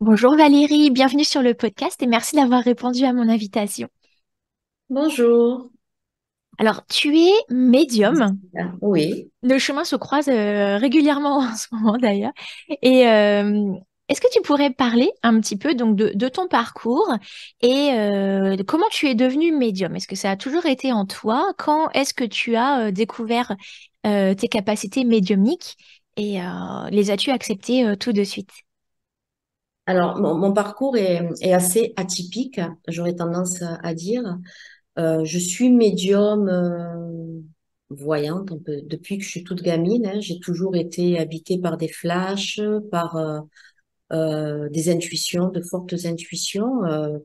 Bonjour Valérie, bienvenue sur le podcast et merci d'avoir répondu à mon invitation. Bonjour. Alors, tu es médium. Oui. Nos chemins se croisent régulièrement en ce moment d'ailleurs. Et est-ce que tu pourrais parler un petit peu donc de ton parcours et de comment tu es devenue médium? Est-ce que ça a toujours été en toi? Quand est-ce que tu as découvert tes capacités médiumniques et les as-tu acceptées tout de suite? Alors, mon parcours est assez atypique, j'aurais tendance à dire. Je suis médium voyante depuis que je suis toute gamine, hein. J'ai toujours été habitée par des flashs, par des intuitions, de fortes intuitions,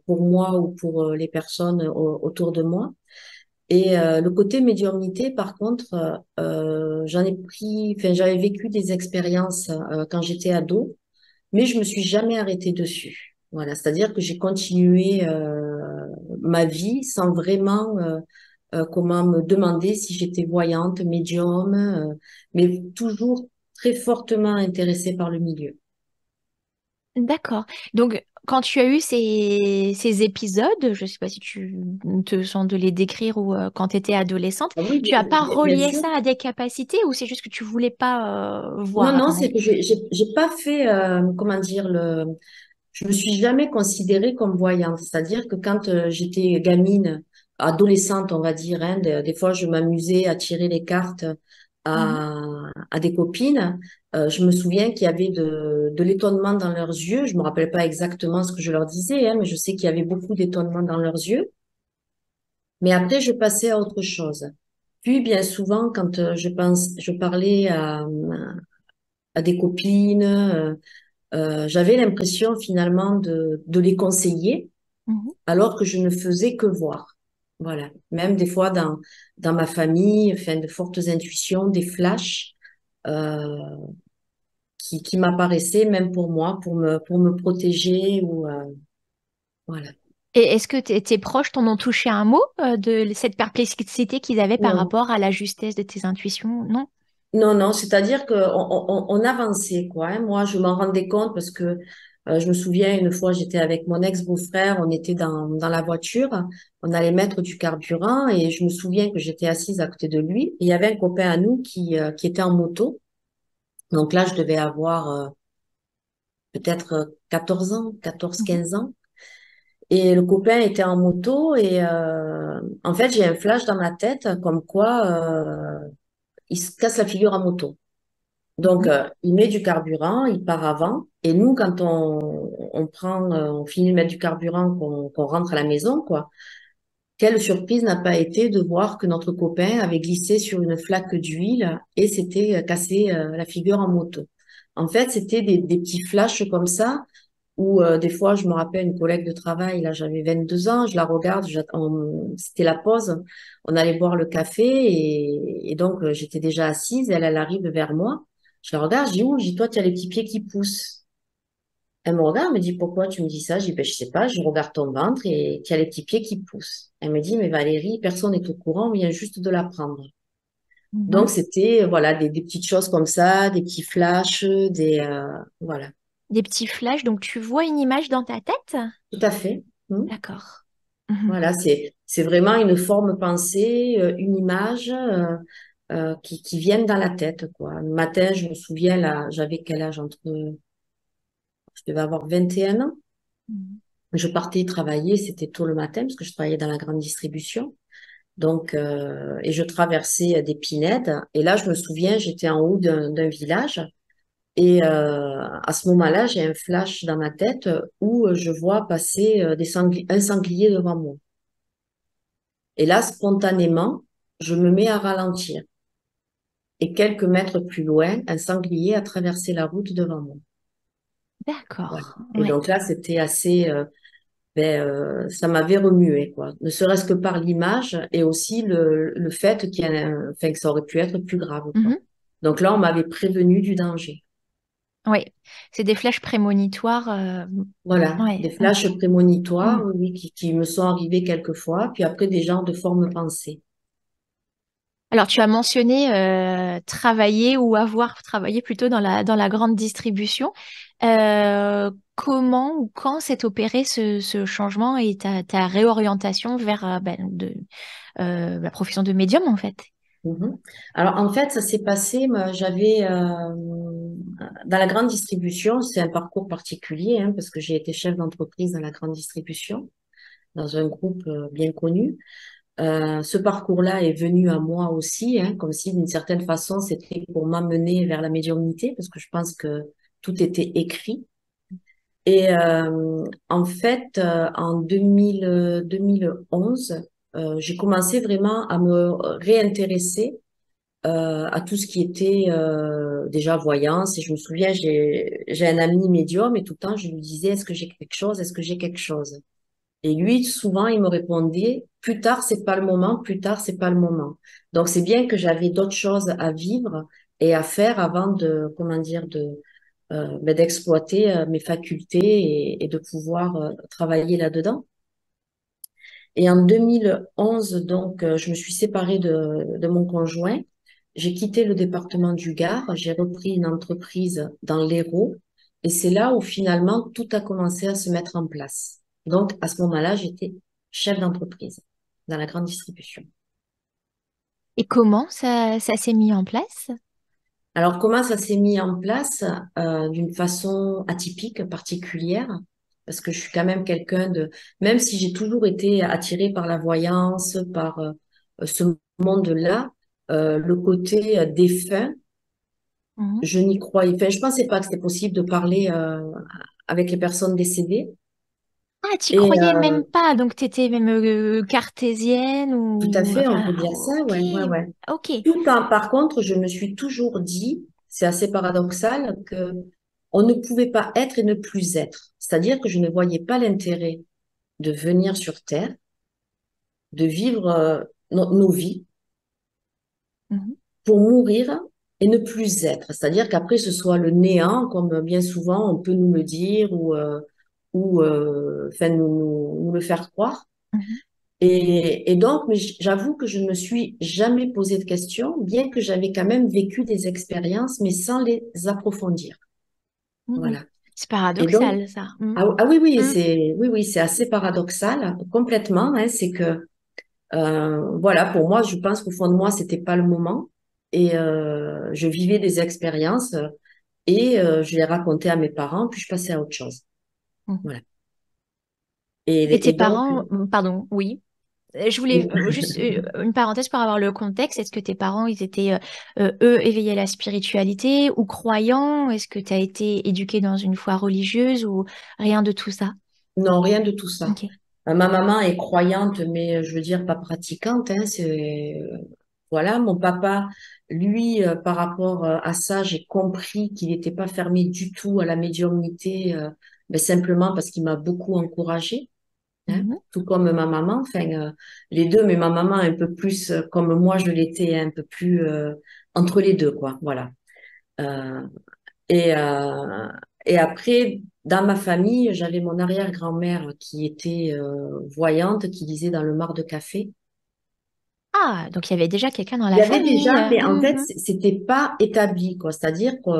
pour moi ou pour les personnes autour de moi. Et le côté médiumnité, par contre, j'avais vécu des expériences quand j'étais ado, mais je me suis jamais arrêtée dessus. Voilà, c'est-à-dire que j'ai continué ma vie sans vraiment comment me demander si j'étais voyante, médium, mais toujours très fortement intéressée par le milieu. D'accord. Donc, quand tu as eu ces épisodes, je ne sais pas si tu te sens de les décrire ou quand tu étais adolescente, Ah oui, tu n'as pas bien relié sûr. ça à des capacités ou c'est juste que tu voulais pas Non, voir non, avant? c'est que j'ai pas fait, comment dire, je me suis jamais considérée comme voyante. C'est-à-dire que quand j'étais gamine, adolescente, on va dire, hein, des fois, je m'amusais à tirer les cartes Mhm. à des copines. Je me souviens qu'il y avait de l'étonnement dans leurs yeux. Je me rappelle pas exactement ce que je leur disais, hein, mais je sais qu'il y avait beaucoup d'étonnement dans leurs yeux. Mais après, je passais à autre chose. Puis, bien souvent, quand je parlais à des copines, j'avais l'impression finalement de les conseiller Mhm. alors que je ne faisais que voir. Voilà. Même des fois dans ma famille, enfin, de fortes intuitions, des flashs euh, qui m'apparaissaient, même pour moi, pour me protéger ou voilà. Et est-ce que tes proches t'en ont touché un mot de cette perplexité qu'ils avaient par Non, rapport à la justesse de tes intuitions? Non? non, non, c'est-à-dire on avançait, quoi, hein. Moi, je m'en rendais compte parce que je me souviens une fois, j'étais avec mon ex-beau-frère, on était dans la voiture, on allait mettre du carburant et je me souviens que j'étais assise à côté de lui et il y avait un copain à nous qui était en moto. Donc là, je devais avoir peut-être 14 ans, 14, Mhm. 15 ans. Et le copain était en moto et en fait, j'ai un flash dans ma tête comme quoi il se casse la figure en moto. Donc, Mhm. il met du carburant, il part avant. Et nous, quand on prend, on finit de mettre du carburant, qu'on rentre à la maison, quoi, quelle surprise n'a pas été de voir que notre copain avait glissé sur une flaque d'huile et s'était cassé la figure en moto. En fait, c'était des petits flashs comme ça où des fois, je me rappelle une collègue de travail, là, j'avais 22 ans, je la regarde, c'était la pause, on allait boire le café et donc j'étais déjà assise, elle arrive vers moi, je la regarde, je dis, oh, je dis, toi, tu as les petits pieds qui poussent. Elle me regarde, elle me dit, pourquoi tu me dis ça? Je dis, ben, je sais pas, je regarde ton ventre et tu as les petits pieds qui poussent. Elle me dit, mais Valérie, personne n'est au courant, on vient juste de l'apprendre. Mhm. Donc, c'était, voilà, des petites choses comme ça, des petits flashs, voilà. Des petits flashs, donc tu vois une image dans ta tête? Tout à fait. Hmm. D'accord. Mhm. Voilà, c'est vraiment une forme pensée, une image qui viennent dans la tête, quoi. Le matin, je me souviens, là, j'avais quel âge je devais avoir 21 ans. Mhm. Je partais travailler, c'était tôt le matin parce que je travaillais dans la grande distribution. Donc, et je traversais des pinèdes. Et là, je me souviens, j'étais en haut d'un village. Et à ce moment-là, j'ai un flash dans ma tête où je vois passer un sanglier devant moi. Et là, spontanément, je me mets à ralentir. Et quelques mètres plus loin, un sanglier a traversé la route devant moi. Voilà. D'accord. Et Ouais. donc là, c'était assez, ça m'avait remué, quoi. Ne serait-ce que par l'image et aussi le fait enfin, que ça aurait pu être plus grave, quoi. Mhm. Donc là, on m'avait prévenu du danger. Oui, c'est des flèches prémonitoires. Voilà, Ouais. des flashs prémonitoires, Mm. oui, qui me sont arrivés quelquefois, puis après des genres de formes pensées. Alors, tu as mentionné travailler ou avoir travaillé plutôt dans la grande distribution. Comment ou quand s'est opéré ce changement et ta réorientation vers la profession de médium, en fait? Mhm. Alors en fait, ça s'est passé, moi, j'avais dans la grande distribution, c'est un parcours particulier hein, parce que j'ai été chef d'entreprise dans la grande distribution, dans un groupe bien connu. Ce parcours-là est venu à moi aussi, hein, comme si d'une certaine façon c'était pour m'amener vers la médiumnité, parce que je pense que tout était écrit. Et en fait, en 2011, j'ai commencé vraiment à me réintéresser à tout ce qui était déjà voyance. Et je me souviens, j'ai un ami médium et tout le temps, je lui disais, est-ce que j'ai quelque chose? Est-ce que j'ai quelque chose? Et lui, souvent, il me répondait, plus tard, c'est pas le moment, plus tard, c'est pas le moment. Donc, c'est bien que j'avais d'autres choses à vivre et à faire avant de, comment dire, d'exploiter mes facultés et de pouvoir travailler là-dedans. Et en 2011, donc, je me suis séparée de mon conjoint. J'ai quitté le département du Gard. J'ai repris une entreprise dans l'Hérault. Et c'est là où finalement tout a commencé à se mettre en place. Donc, à ce moment-là, j'étais chef d'entreprise dans la grande distribution. Et comment ça s'est mis en place? Alors, comment ça s'est mis en place? D'une façon atypique, particulière, parce que je suis quand même quelqu'un de, même si j'ai toujours été attirée par la voyance, par ce monde-là, le côté défunt, Mhm. je n'y croyais, enfin, je pensais pas que c'était possible de parler avec les personnes décédées. Ah, tu Et croyais même pas, donc tu étais même cartésienne tout à ou... fait, on peut Enfin, dire ça, ok, ouais, ouais, ouais. ok. Par contre, je me suis toujours dit, c'est assez paradoxal, que on ne pouvait pas être et ne plus être. C'est-à-dire que je ne voyais pas l'intérêt de venir sur Terre, de vivre nos vies Mhm. pour mourir et ne plus être. C'est-à-dire qu'après, ce soit le néant, comme bien souvent on peut nous le dire ou enfin, nous le faire croire. Mhm. Et donc, mais j'avoue que je ne me suis jamais posé de questions, bien que j'avais quand même vécu des expériences, mais sans les approfondir. Mhm. Voilà. C'est Et donc, paradoxal, ça. Mhm. oui, Mhm. c'est assez paradoxal, complètement. Hein, c'est que, voilà, pour moi, je pense qu'au fond de moi, c'était pas le moment. Et je vivais des expériences et je les racontais à mes parents, puis je passais à autre chose. Mhm. Voilà. Et tes Et donc, parents, pardon, oui. Je voulais juste une parenthèse pour avoir le contexte. Est-ce que tes parents, ils étaient, eux, éveillés à la spiritualité ou croyants? Est-ce que tu as été éduqué dans une foi religieuse ou rien de tout ça? non, rien de tout ça. Ok. Ma maman est croyante, mais je veux dire pas pratiquante. Hein, voilà. Mon papa, lui, par rapport à ça, j'ai compris qu'il n'était pas fermé du tout à la médiumnité, mais simplement parce qu'il m'a beaucoup encouragée. Hein, Mhm. tout comme ma maman. Enfin, les deux, mais ma maman un peu plus comme moi je l'étais, un peu plus entre les deux, quoi. Voilà. Euh, et, euh, et après, dans ma famille, j'avais mon arrière-grand-mère qui était voyante, qui lisait dans le mar de café. Ah, donc il y avait déjà quelqu'un dans Il y la avait famille. déjà, mais en fait, Mhm. c'était pas établi, quoi. C'est-à-dire que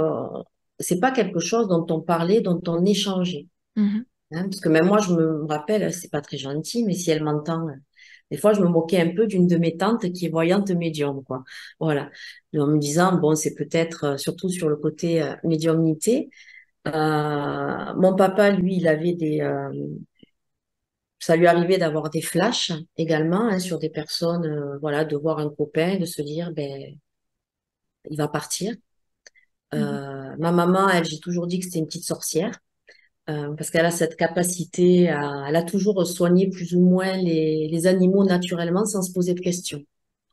c'est pas quelque chose dont on parlait, dont on échangeait. Mhm. Hein, parce que même moi, je me rappelle, c'est pas très gentil, mais si elle m'entend, des fois, je me moquais un peu d'une de mes tantes qui est voyante médium, quoi. Voilà. En me disant, bon, c'est peut-être, surtout sur le côté médiumnité. Mon papa, lui, il avait ça lui arrivait d'avoir des flashs également, hein, sur des personnes, voilà, de voir un copain, de se dire, ben, il va partir. Mhm. Ma maman, elle, j'ai toujours dit que c'était une petite sorcière. Parce qu'elle a cette capacité elle a toujours soigné plus ou moins les animaux naturellement sans se poser de questions.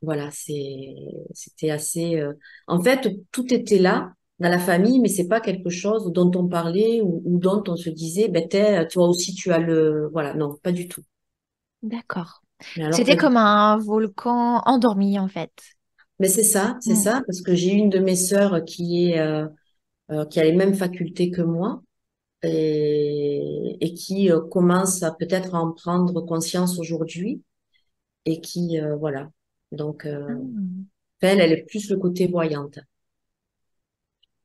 Voilà, c'était assez, en fait, tout était là dans la famille, mais c'est pas quelque chose dont on parlait ou dont on se disait, ben, toi aussi, tu as voilà, non, pas du tout. D'accord. Mais alors, C'était pas du comme tout. un volcan endormi, en fait. Mais c'est Mm. ça, parce que j'ai une de mes sœurs qui a les mêmes facultés que moi. Et qui commence à peut-être en prendre conscience aujourd'hui et qui voilà. Donc Mm. Enfin, elle est plus le côté voyante.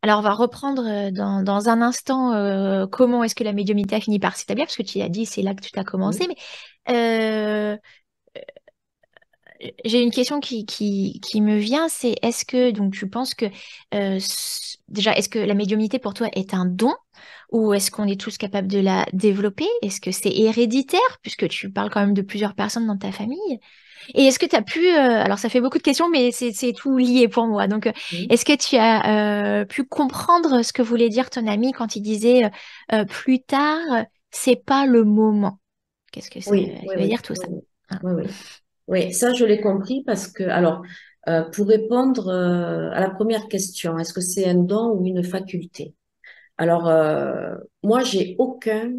Alors, on va reprendre dans un instant comment est-ce que la médiumnité a fini par s'établir, parce que tu as dit c'est là que tu as commencé, Oui, mais euh, j'ai une question qui me vient, c'est est-ce que donc tu penses que déjà est-ce que la médiumnité pour toi est un don ou est-ce qu'on est tous capables de la développer? Est-ce que c'est héréditaire puisque tu parles quand même de plusieurs personnes dans ta famille? Et est-ce que tu as pu alors ça fait beaucoup de questions mais c'est tout lié pour moi. Donc oui, est-ce que tu as pu comprendre ce que voulait dire ton ami quand il disait plus tard, c'est pas le moment? Qu'est-ce que ça oui, oui, veut oui, dire tout oui, ça? oui, Hein. oui, oui. Oui, ça, je l'ai compris parce que, alors, pour répondre à la première question, est-ce que c'est un don ou une faculté? Alors, moi, j'ai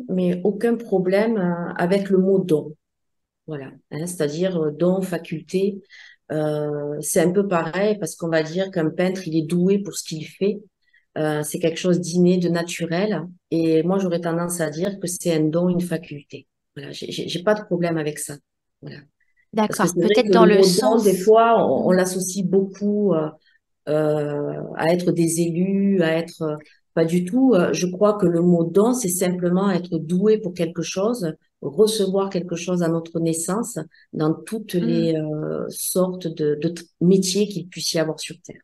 mais aucun problème avec le mot don. Voilà, hein, c'est-à-dire don, faculté. C'est un peu pareil parce qu'on va dire qu'un peintre, il est doué pour ce qu'il fait. C'est quelque chose d'inné, de naturel. Et moi, j'aurais tendance à dire que c'est un don, une faculté. Voilà, j'ai pas de problème avec ça. Voilà. Parce que D'accord, c'est vrai peut-être que dans le le mot don, des sens. fois, on Hmm. l'associe beaucoup à être des élus, à être pas du tout. Je crois que le mot don, c'est simplement être doué pour quelque chose, recevoir quelque chose à notre naissance dans toutes Hmm. les sortes de métiers qu'il puisse y avoir sur Terre.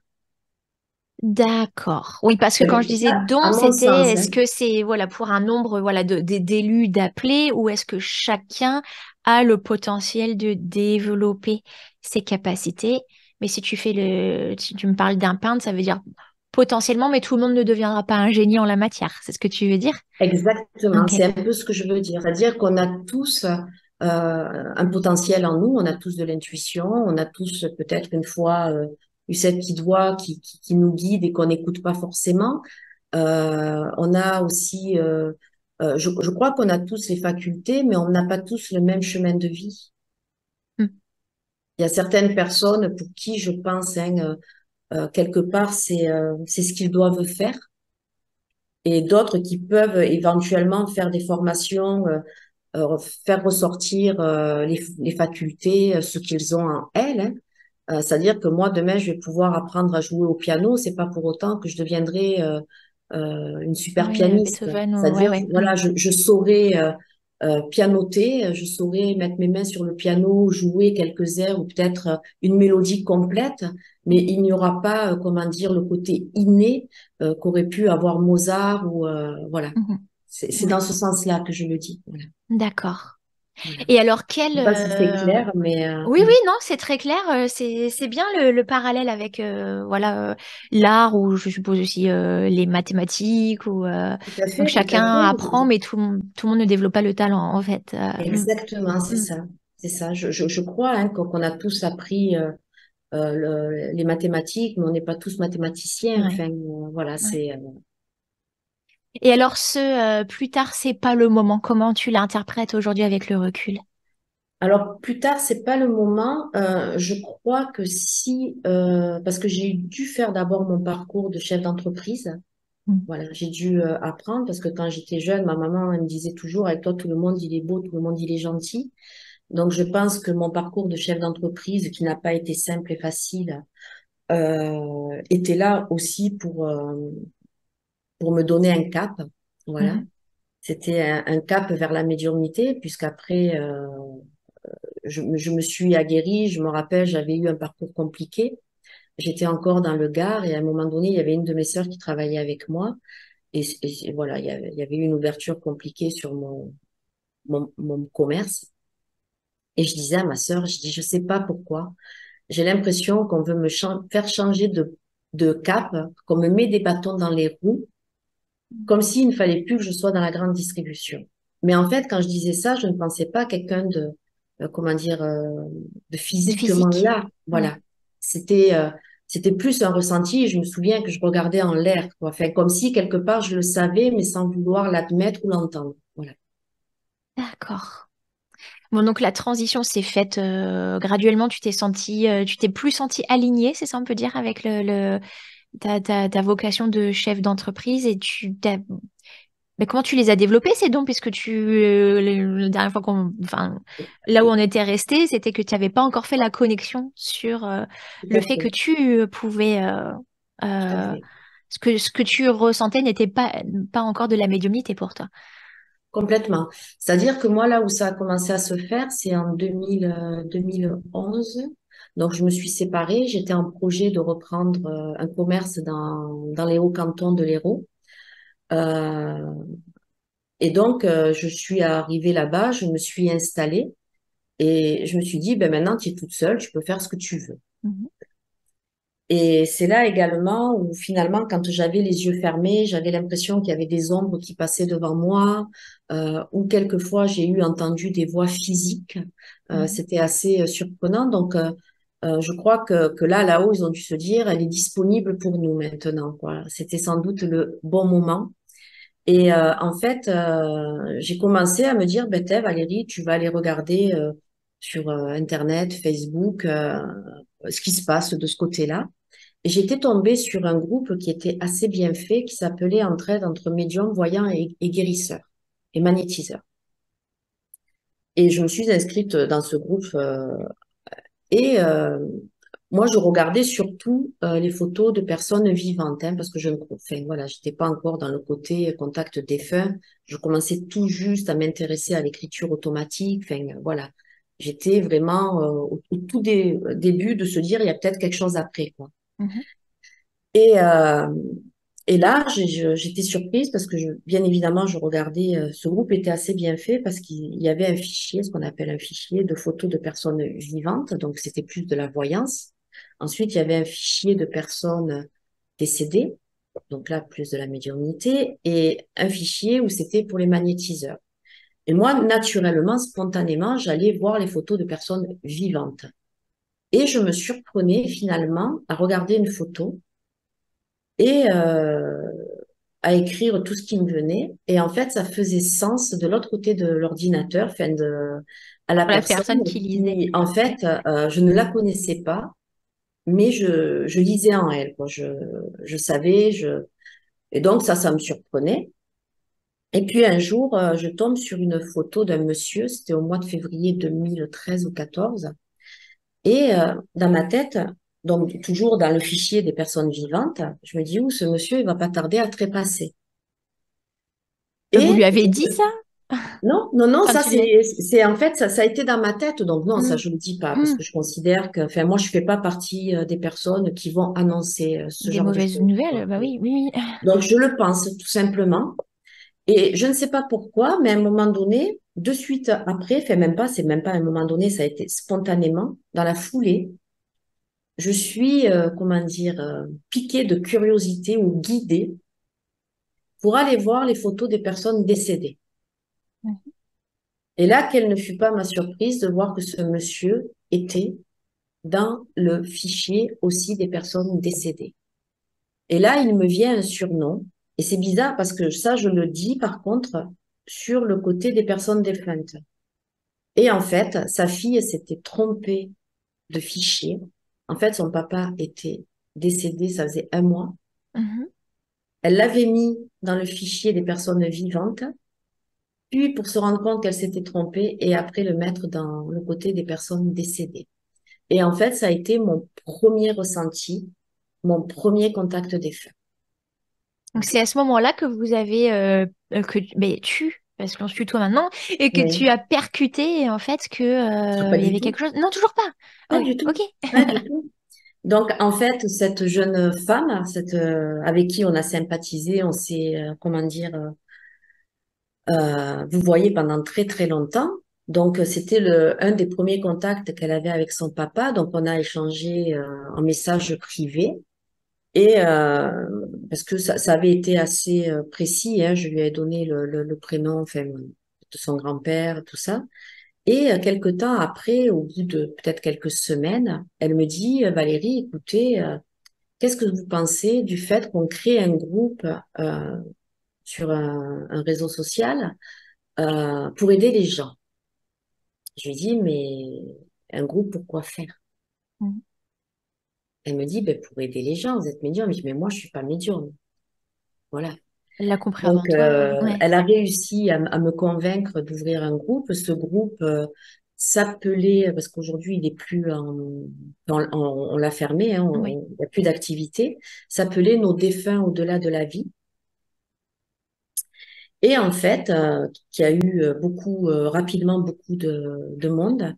D'accord. Oui, parce que quand je C'est disais ça, à don, mon c'était sens, est-ce hein. que c'est voilà pour un nombre voilà d'élus d'appelés ou est-ce que chacun a le potentiel de développer ses capacités? Mais si tu fais si tu me parles d'un peintre, ça veut dire potentiellement, mais tout le monde ne deviendra pas un génie en la matière. C'est ce que tu veux dire? Exactement, Ok. c'est un peu ce que je veux dire. C'est-à-dire qu'on a tous un potentiel en nous, on a tous de l'intuition, on a tous peut-être une fois eu cette petite voix qui nous guide et qu'on n'écoute pas forcément. On a aussi, je crois qu'on a tous les facultés, mais on n'a pas tous le même chemin de vie. Hmm. Il y a certaines personnes pour qui je pense, hein, quelque part, c'est ce qu'ils doivent faire, et d'autres qui peuvent éventuellement faire des formations faire ressortir les facultés, ce qu'ils ont en elles, hein. C'est-à-dire que moi, demain, je vais pouvoir apprendre à jouer au piano. C'est pas pour autant que je deviendrai une super Oui, pianiste. Beethoven, ouais, C'est-à-dire, ouais. Hmm. voilà, je saurais pianoter, je saurais mettre mes mains sur le piano, jouer quelques airs ou peut-être une mélodie complète, mais il n'y aura pas, comment dire, le côté inné qu'aurait pu avoir Mozart ou voilà. Mhm. C'est Ouais. dans ce sens-là que je le dis. Voilà. D'accord. Voilà. Et alors, Je sais pas si c'est clair, mais oui, oui, non, c'est très clair. C'est bien le parallèle avec voilà l'art ou je suppose aussi les mathématiques ou donc tout à chacun apprend, fait. mais tout le monde ne développe pas le talent en fait. Exactement, c'est Mm, ça. C'est ça. Je crois hein, qu'on a tous appris les mathématiques, mais on n'est pas tous mathématiciens. ouais, Enfin, voilà, ouais. c'est. Et alors plus tard, c'est pas le moment. Comment tu l'interprètes aujourd'hui avec le recul? Alors plus tard, c'est pas le moment. Je crois que si, parce que j'ai dû faire d'abord mon parcours de chef d'entreprise. Mm. Voilà, j'ai dû apprendre parce que quand j'étais jeune, ma maman elle me disait toujours, avec toi, tout le monde il est beau, tout le monde il est gentil. Donc, je pense que mon parcours de chef d'entreprise, qui n'a pas été simple et facile, était là aussi pour me donner un cap. Voilà. Mhm. C'était un cap vers la médiumnité, puisqu'après, je me suis aguerrie. Je me rappelle, j'avais eu un parcours compliqué. J'étais encore dans le Gard et à un moment donné, il y avait une de mes sœurs qui travaillait avec moi. Et voilà, il y avait eu une ouverture compliquée sur mon commerce. Et je disais à ma sœur, je dis, je sais pas pourquoi. J'ai l'impression qu'on veut faire changer de cap, qu'on me met des bâtons dans les roues, comme s'il ne fallait plus que je sois dans la grande distribution. Mais en fait, quand je disais ça, je ne pensais pas à quelqu'un comment dire, de De physiquement physique. là. Ouais. Voilà. C'était, euh, c'était plus un ressenti. Et je me souviens que je regardais en l'air, quoi. Enfin, comme si quelque part je le savais, mais sans vouloir l'admettre ou l'entendre. Voilà. D'accord. Bon, donc la transition s'est faite graduellement. Tu t'es plus senti aligné, c'est ça on peut dire, avec ta vocation de chef d'entreprise et Mais comment tu les as développés ces dons, puisque la dernière fois enfin, là où on était resté, c'était que tu n'avais pas encore fait la connexion sur Tout le à fait que fait, tu pouvais, tout à euh, fait. ce que tu ressentais n'était pas encore de la médiumnité pour toi. Complètement. C'est-à-dire que moi, là où ça a commencé à se faire, c'est en 2011. Donc, je me suis séparée. J'étais en projet de reprendre un commerce dans les hauts cantons de l'Hérault. Euh, et donc, je suis arrivée là-bas, je me suis installée et je me suis dit, ben maintenant, tu es toute seule, tu peux faire ce que tu veux. Mhm. Et c'est là également où finalement, quand j'avais les yeux fermés, j'avais l'impression qu'il y avait des ombres qui passaient devant moi, ou quelquefois j'ai eu entendu des voix physiques. Mhm. C'était assez surprenant. Donc, je crois que là-haut, ils ont dû se dire, elle est disponible pour nous maintenant, quoi. C'était sans doute le bon moment. Et en fait, j'ai commencé à me dire, ben, Valérie, tu vas aller regarder sur Internet, Facebook, ce qui se passe de ce côté-là. Et j'étais tombée sur un groupe qui était assez bien fait, qui s'appelait Entraide entre médiums, voyants et guérisseurs et magnétiseurs. Et je me suis inscrite dans ce groupe et moi, je regardais surtout les photos de personnes vivantes, hein, parce que je ne, enfin, voilà, j'étais pas encore dans le côté contact défunt. Je commençais tout juste à m'intéresser à l'écriture automatique. Enfin, voilà, j'étais vraiment au tout début de se dire il y a peut-être quelque chose après, quoi. Mhm. Et, euh, et là, j'étais surprise parce que bien évidemment, je regardais, ce groupe était assez bien fait parce qu'il y avait un fichier, ce qu'on appelle un fichier de photos de personnes vivantes, donc c'était plus de la voyance. Ensuite, il y avait un fichier de personnes décédées, donc là, plus de la médiumnité, et un fichier où c'était pour les magnétiseurs. Et moi, naturellement, spontanément, j'allais voir les photos de personnes vivantes. Et je me surprenais finalement à regarder une photo et à écrire tout ce qui me venait. Et en fait, ça faisait sens de l'autre côté de l'ordinateur, enfin à la Pour la personne personne qui lisait. qui, en fait, je ne la connaissais pas, mais je lisais en elle, quoi. Je savais, et donc ça me surprenait. Et puis un jour, je tombe sur une photo d'un monsieur, c'était au mois de février 2013 ou 14, et dans ma tête, donc toujours dans le fichier des personnes vivantes, je me dis, où ce monsieur, il va pas tarder à trépasser. Vous Et lui avez dit ça non, non, non, quand ça tu l'as... c'est en fait ça a été dans ma tête, donc non, ça Mm. je le dis pas parce Mm. que je considère que, enfin moi je fais pas partie des personnes qui vont annoncer ce Des genre de mauvaises choses, nouvelles, quoi. bah oui, oui, oui. Donc je le pense tout simplement et je ne sais pas pourquoi, mais à un moment donné, de suite après, enfin même pas, c'est même pas à un moment donné, ça a été spontanément dans la foulée, je suis comment dire piquée de curiosité ou guidée pour aller voir les photos des personnes décédées. Et là, quelle ne fut pas ma surprise de voir que ce monsieur était dans le fichier aussi des personnes décédées. Et là, il me vient un surnom. Et c'est bizarre parce que ça, je le dis par contre sur le côté des personnes défuntes. Et en fait, sa fille s'était trompée de fichier. En fait, son papa était décédé, ça faisait un mois. Mhm. Elle l'avait mis dans le fichier des personnes vivantes, puis pour se rendre compte qu'elle s'était trompée et après le mettre dans le côté des personnes décédées. Et en fait, ça a été mon premier ressenti, mon premier contact défunt. Donc c'est à ce moment-là que vous avez mais tu parce qu'on se tutoie maintenant et que tu Oui, as percuté en fait que pas il y du avait tout. quelque chose. Non, toujours pas. Ah Pas oui, du tout. ok. Pas du tout. Donc, en fait, cette jeune femme, avec qui on a sympathisé, on s'est, comment dire, vous voyez, pendant très, très longtemps. Donc, c'était un des premiers contacts qu'elle avait avec son papa. Donc, on a échangé en message privé. Et parce que ça avait été assez précis, hein, je lui ai donné le prénom enfin, de son grand-père, tout ça. Et quelque temps après, au bout de peut-être quelques semaines, elle me dit, Valérie, écoutez, qu'est-ce que vous pensez du fait qu'on crée un groupe sur un réseau social pour aider les gens? Je lui dis, mais un groupe, pourquoi faire? Mhm. Elle me dit, ben, pour aider les gens, vous êtes médium. Je dis, mais moi, je suis pas médium. Voilà. Elle l'a compris avant Donc, toi. Ouais. elle a réussi à me convaincre d'ouvrir un groupe. Ce groupe s'appelait, parce qu'aujourd'hui, il est plus on l'a fermé, hein, Oui. il n'y a plus d'activité, s'appelait Nos défunts au-delà de la vie. Et en fait, qui a eu rapidement beaucoup de monde.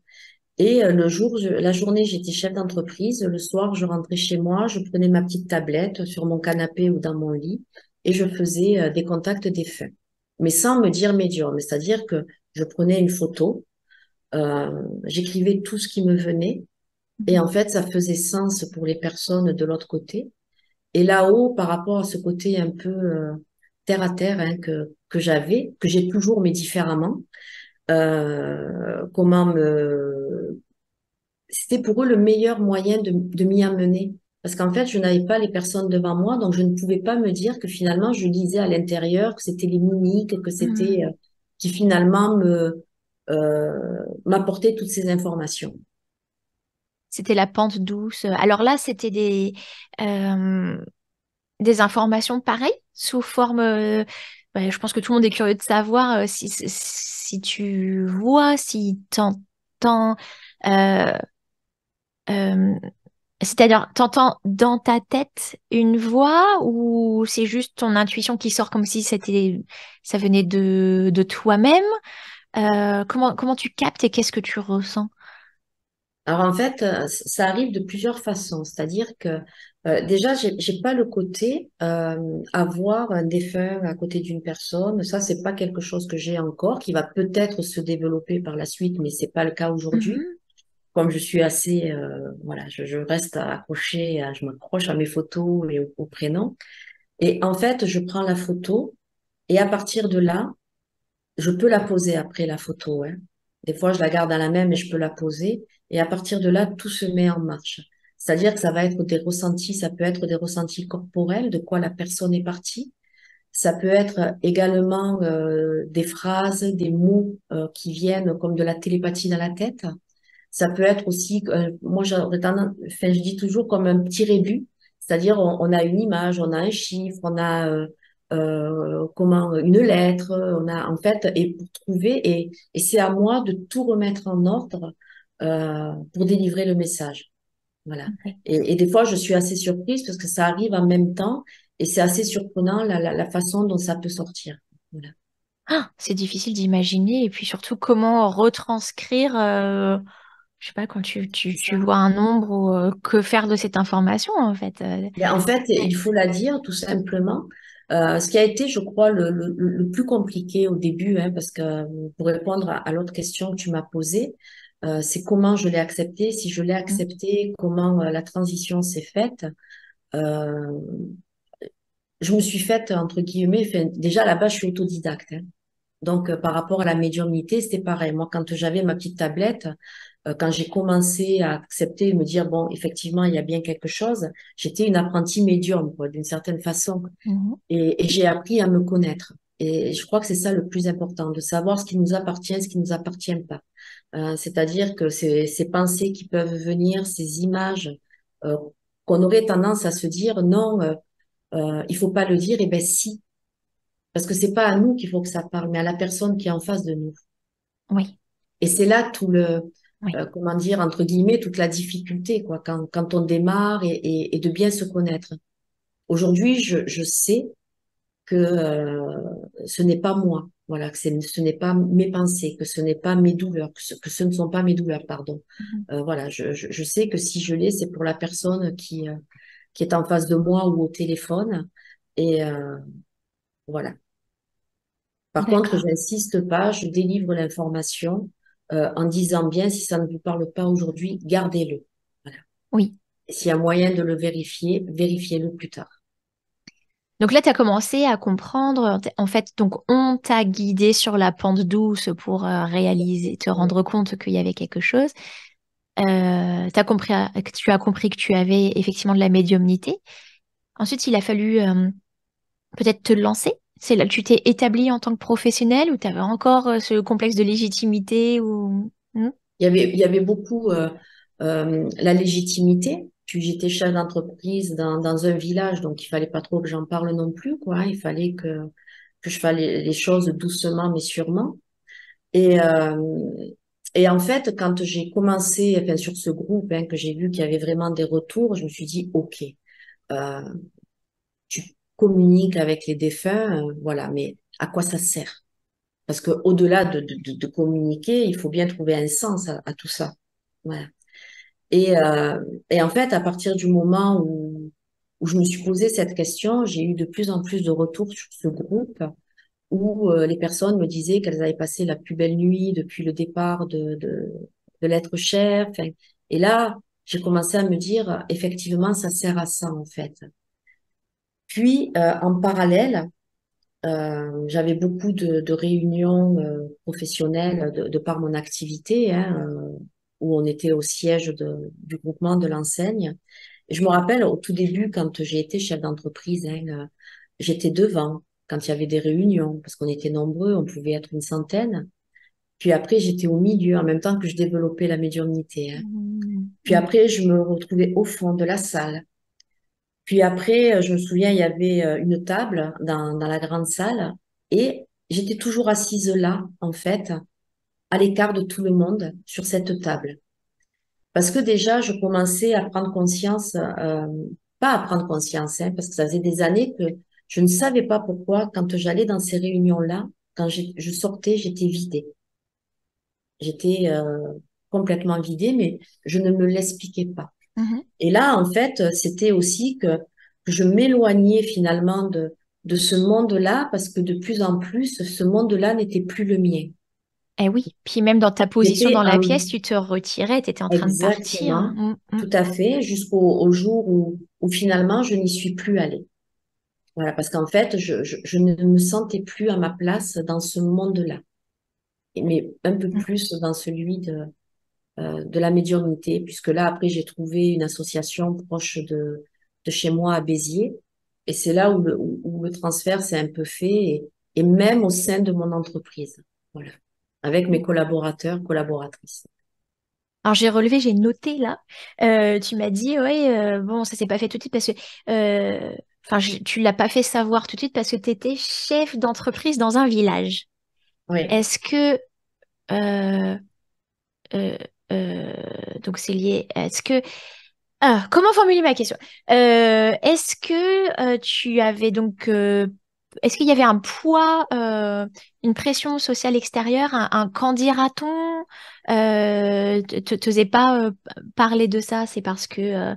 Et la journée, j'étais chef d'entreprise. Le soir, je rentrais chez moi, je prenais ma petite tablette sur mon canapé ou dans mon lit et je faisais des contacts défunts. Mais sans me dire médium. C'est-à-dire que je prenais une photo, j'écrivais tout ce qui me venait et Mhm. en fait, ça faisait sens pour les personnes de l'autre côté. Et là-haut, par rapport à ce côté un peu terre à terre hein, que j'avais, que j'ai toujours mais différemment, comment me c'était pour eux le meilleur moyen de m'y amener. Parce qu'en fait, je n'avais pas les personnes devant moi, donc je ne pouvais pas me dire que finalement, je lisais à l'intérieur, que c'était les mimiques, que c'était Mhm. qui finalement m'apportait toutes ces informations. C'était la pente douce. Alors là, c'était des informations pareilles, sous forme. Je pense que tout le monde est curieux de savoir si tu vois, si t'entends. euh, euh, C'est-à-dire, t'entends dans ta tête une voix ou c'est juste ton intuition qui sort comme si ça venait de toi-même? Comment tu captes et qu'est-ce que tu ressens? Alors en fait, ça arrive de plusieurs façons. C'est-à-dire que déjà, j'ai pas le côté avoir un défunt à côté d'une personne. Ça, c'est pas quelque chose que j'ai encore, qui va peut-être se développer par la suite, mais c'est pas le cas aujourd'hui. Mhm. Comme je suis assez, voilà, je reste accrochée, je m'accroche à mes photos et au prénom. Et en fait, je prends la photo et à partir de là, je peux la poser après la photo, hein. Des fois, je la garde à la main, mais je peux la poser. Et à partir de là, tout se met en marche. C'est-à-dire que ça va être des ressentis, ça peut être des ressentis corporels, de quoi la personne est partie. Ça peut être également des phrases, des mots qui viennent comme de la télépathie dans la tête. Ça peut être aussi, moi j'aurais tendance, enfin, je dis toujours comme un petit rébut, c'est-à-dire on a une image, on a un chiffre, on a comment une lettre, on a en fait et pour trouver et c'est à moi de tout remettre en ordre pour délivrer le message. Voilà. Ok. Et des fois je suis assez surprise parce que ça arrive en même temps et c'est assez surprenant la façon dont ça peut sortir. Voilà. Ah, c'est difficile d'imaginer et puis surtout comment retranscrire, je sais pas, quand tu vois un nombre ou que faire de cette information en fait. Ben, en fait, Ouais. il faut la dire tout simplement. Ce qui a été, je crois, le plus compliqué au début, hein, parce que pour répondre à l'autre question que tu m'as posée, c'est comment je l'ai accepté. Si je l'ai Mm. accepté, comment la transition s'est faite. Euh, je me suis faite, entre guillemets, enfin, déjà là-bas, je suis autodidacte, hein. Donc, par rapport à la médiumnité, c'était pareil. Moi, quand j'avais ma petite tablette, quand j'ai commencé à accepter et me dire, bon, effectivement, il y a bien quelque chose, j'étais une apprentie médium, quoi, d'une certaine façon. Mhm. Et j'ai appris à me connaître. Et je crois que c'est ça le plus important, de savoir ce qui nous appartient, ce qui nous appartient pas. C'est-à-dire que ces pensées qui peuvent venir, ces images, euh, qu'on aurait tendance à se dire, non, il faut pas le dire, et ben si. Parce que c'est pas à nous qu'il faut que ça parle, mais à la personne qui est en face de nous. Oui, Et c'est là tout oui. comment dire, entre guillemets, toute la difficulté, quoi, quand on démarre et de bien se connaître. Aujourd'hui, je sais que ce n'est pas moi, voilà, que ce n'est pas mes pensées, que ce n'est pas mes douleurs, que ce ne sont pas mes douleurs, pardon. Mhm. Voilà, je sais que si je l'ai, c'est pour la personne qui est en face de moi ou au téléphone. Et voilà. Par contre, D'accord. j'insiste pas, je délivre l'information en disant bien, si ça ne vous parle pas aujourd'hui, gardez-le. Voilà. Oui. Et s'il y a moyen de le vérifier, vérifiez-le plus tard. Donc là, tu as commencé à comprendre, en fait, donc on t'a guidé sur la pente douce pour réaliser, te rendre compte qu'il y avait quelque chose. Tu as compris que tu avais effectivement de la médiumnité. Ensuite, il a fallu peut-être te lancer. C'est là que tu t'es établi en tant que professionnel ou tu avais encore ce complexe de légitimité ou... Hmm. Il y avait beaucoup la légitimité, Puis j'étais chef d'entreprise dans un village, donc il fallait pas trop que j'en parle non plus, quoi, hein. Il fallait que je fasse les choses doucement mais sûrement. Et, et en fait, quand j'ai commencé, enfin, sur ce groupe, hein, que j'ai vu qu'il y avait vraiment des retours, je me suis dit, OK, euh, tu communiques avec les défunts, voilà, mais à quoi ça sert? Parce que au-delà de communiquer, il faut bien trouver un sens à tout ça. Voilà. Et, euh, et en fait, à partir du moment où je me suis posé cette question, j'ai eu de plus en plus de retours sur ce groupe où les personnes me disaient qu'elles avaient passé la plus belle nuit depuis le départ de l'être cher. Enfin, et là, j'ai commencé à me dire, effectivement, ça sert à ça, en fait. Puis, en parallèle, j'avais beaucoup de réunions professionnelles de par mon activité, hein, où on était au siège du groupement de l'enseigne. Et je me rappelle au tout début, quand j'ai été chef d'entreprise, hein, j'étais devant quand il y avait des réunions, parce qu'on était nombreux, on pouvait être une centaine. Puis après, j'étais au milieu, en même temps que je développais la médiumnité, hein. Mhm. Puis après, je me retrouvais au fond de la salle. Puis après, je me souviens, il y avait une table dans la grande salle et j'étais toujours assise là, en fait, à l'écart de tout le monde sur cette table. Parce que déjà, je commençais à prendre conscience, pas à prendre conscience, hein, parce que ça faisait des années que je ne savais pas pourquoi, quand j'allais dans ces réunions-là, quand je sortais, j'étais vidée. J'étais complètement vidée, mais je ne me l'expliquais pas. Mhm. Et là, en fait, c'était aussi que je m'éloignais finalement de ce monde-là parce que de plus en plus, ce monde-là n'était plus le mien. Eh oui, puis même dans ta position J'étais dans la en... pièce, tu te retirais, tu étais en train de partir. Exactement, Mm, mm, tout à fait, jusqu'au jour où finalement je n'y suis plus allée. Voilà, parce qu'en fait, je ne me sentais plus à ma place dans ce monde-là, mais un peu mm. plus dans celui de la médiumnité, puisque là, après, j'ai trouvé une association proche de chez moi à Béziers. Et c'est là où le transfert s'est un peu fait, et même au sein de mon entreprise. Voilà. Avec mes collaborateurs, collaboratrices. Alors j'ai relevé, j'ai noté là. Tu m'as dit, ouais, bon, ça s'est pas fait tout de suite parce que, enfin, tu l'as pas fait savoir tout de suite parce que tu étais chef d'entreprise dans un village. Oui, Est-ce que, euh, euh, euh, donc c'est lié, est-ce que, ah, comment formuler ma question? Est-ce que tu avais donc, est-ce qu'il y avait un poids, une pression sociale extérieure, un qu'en dira-t-on? T'osais pas parler de ça, c'est parce que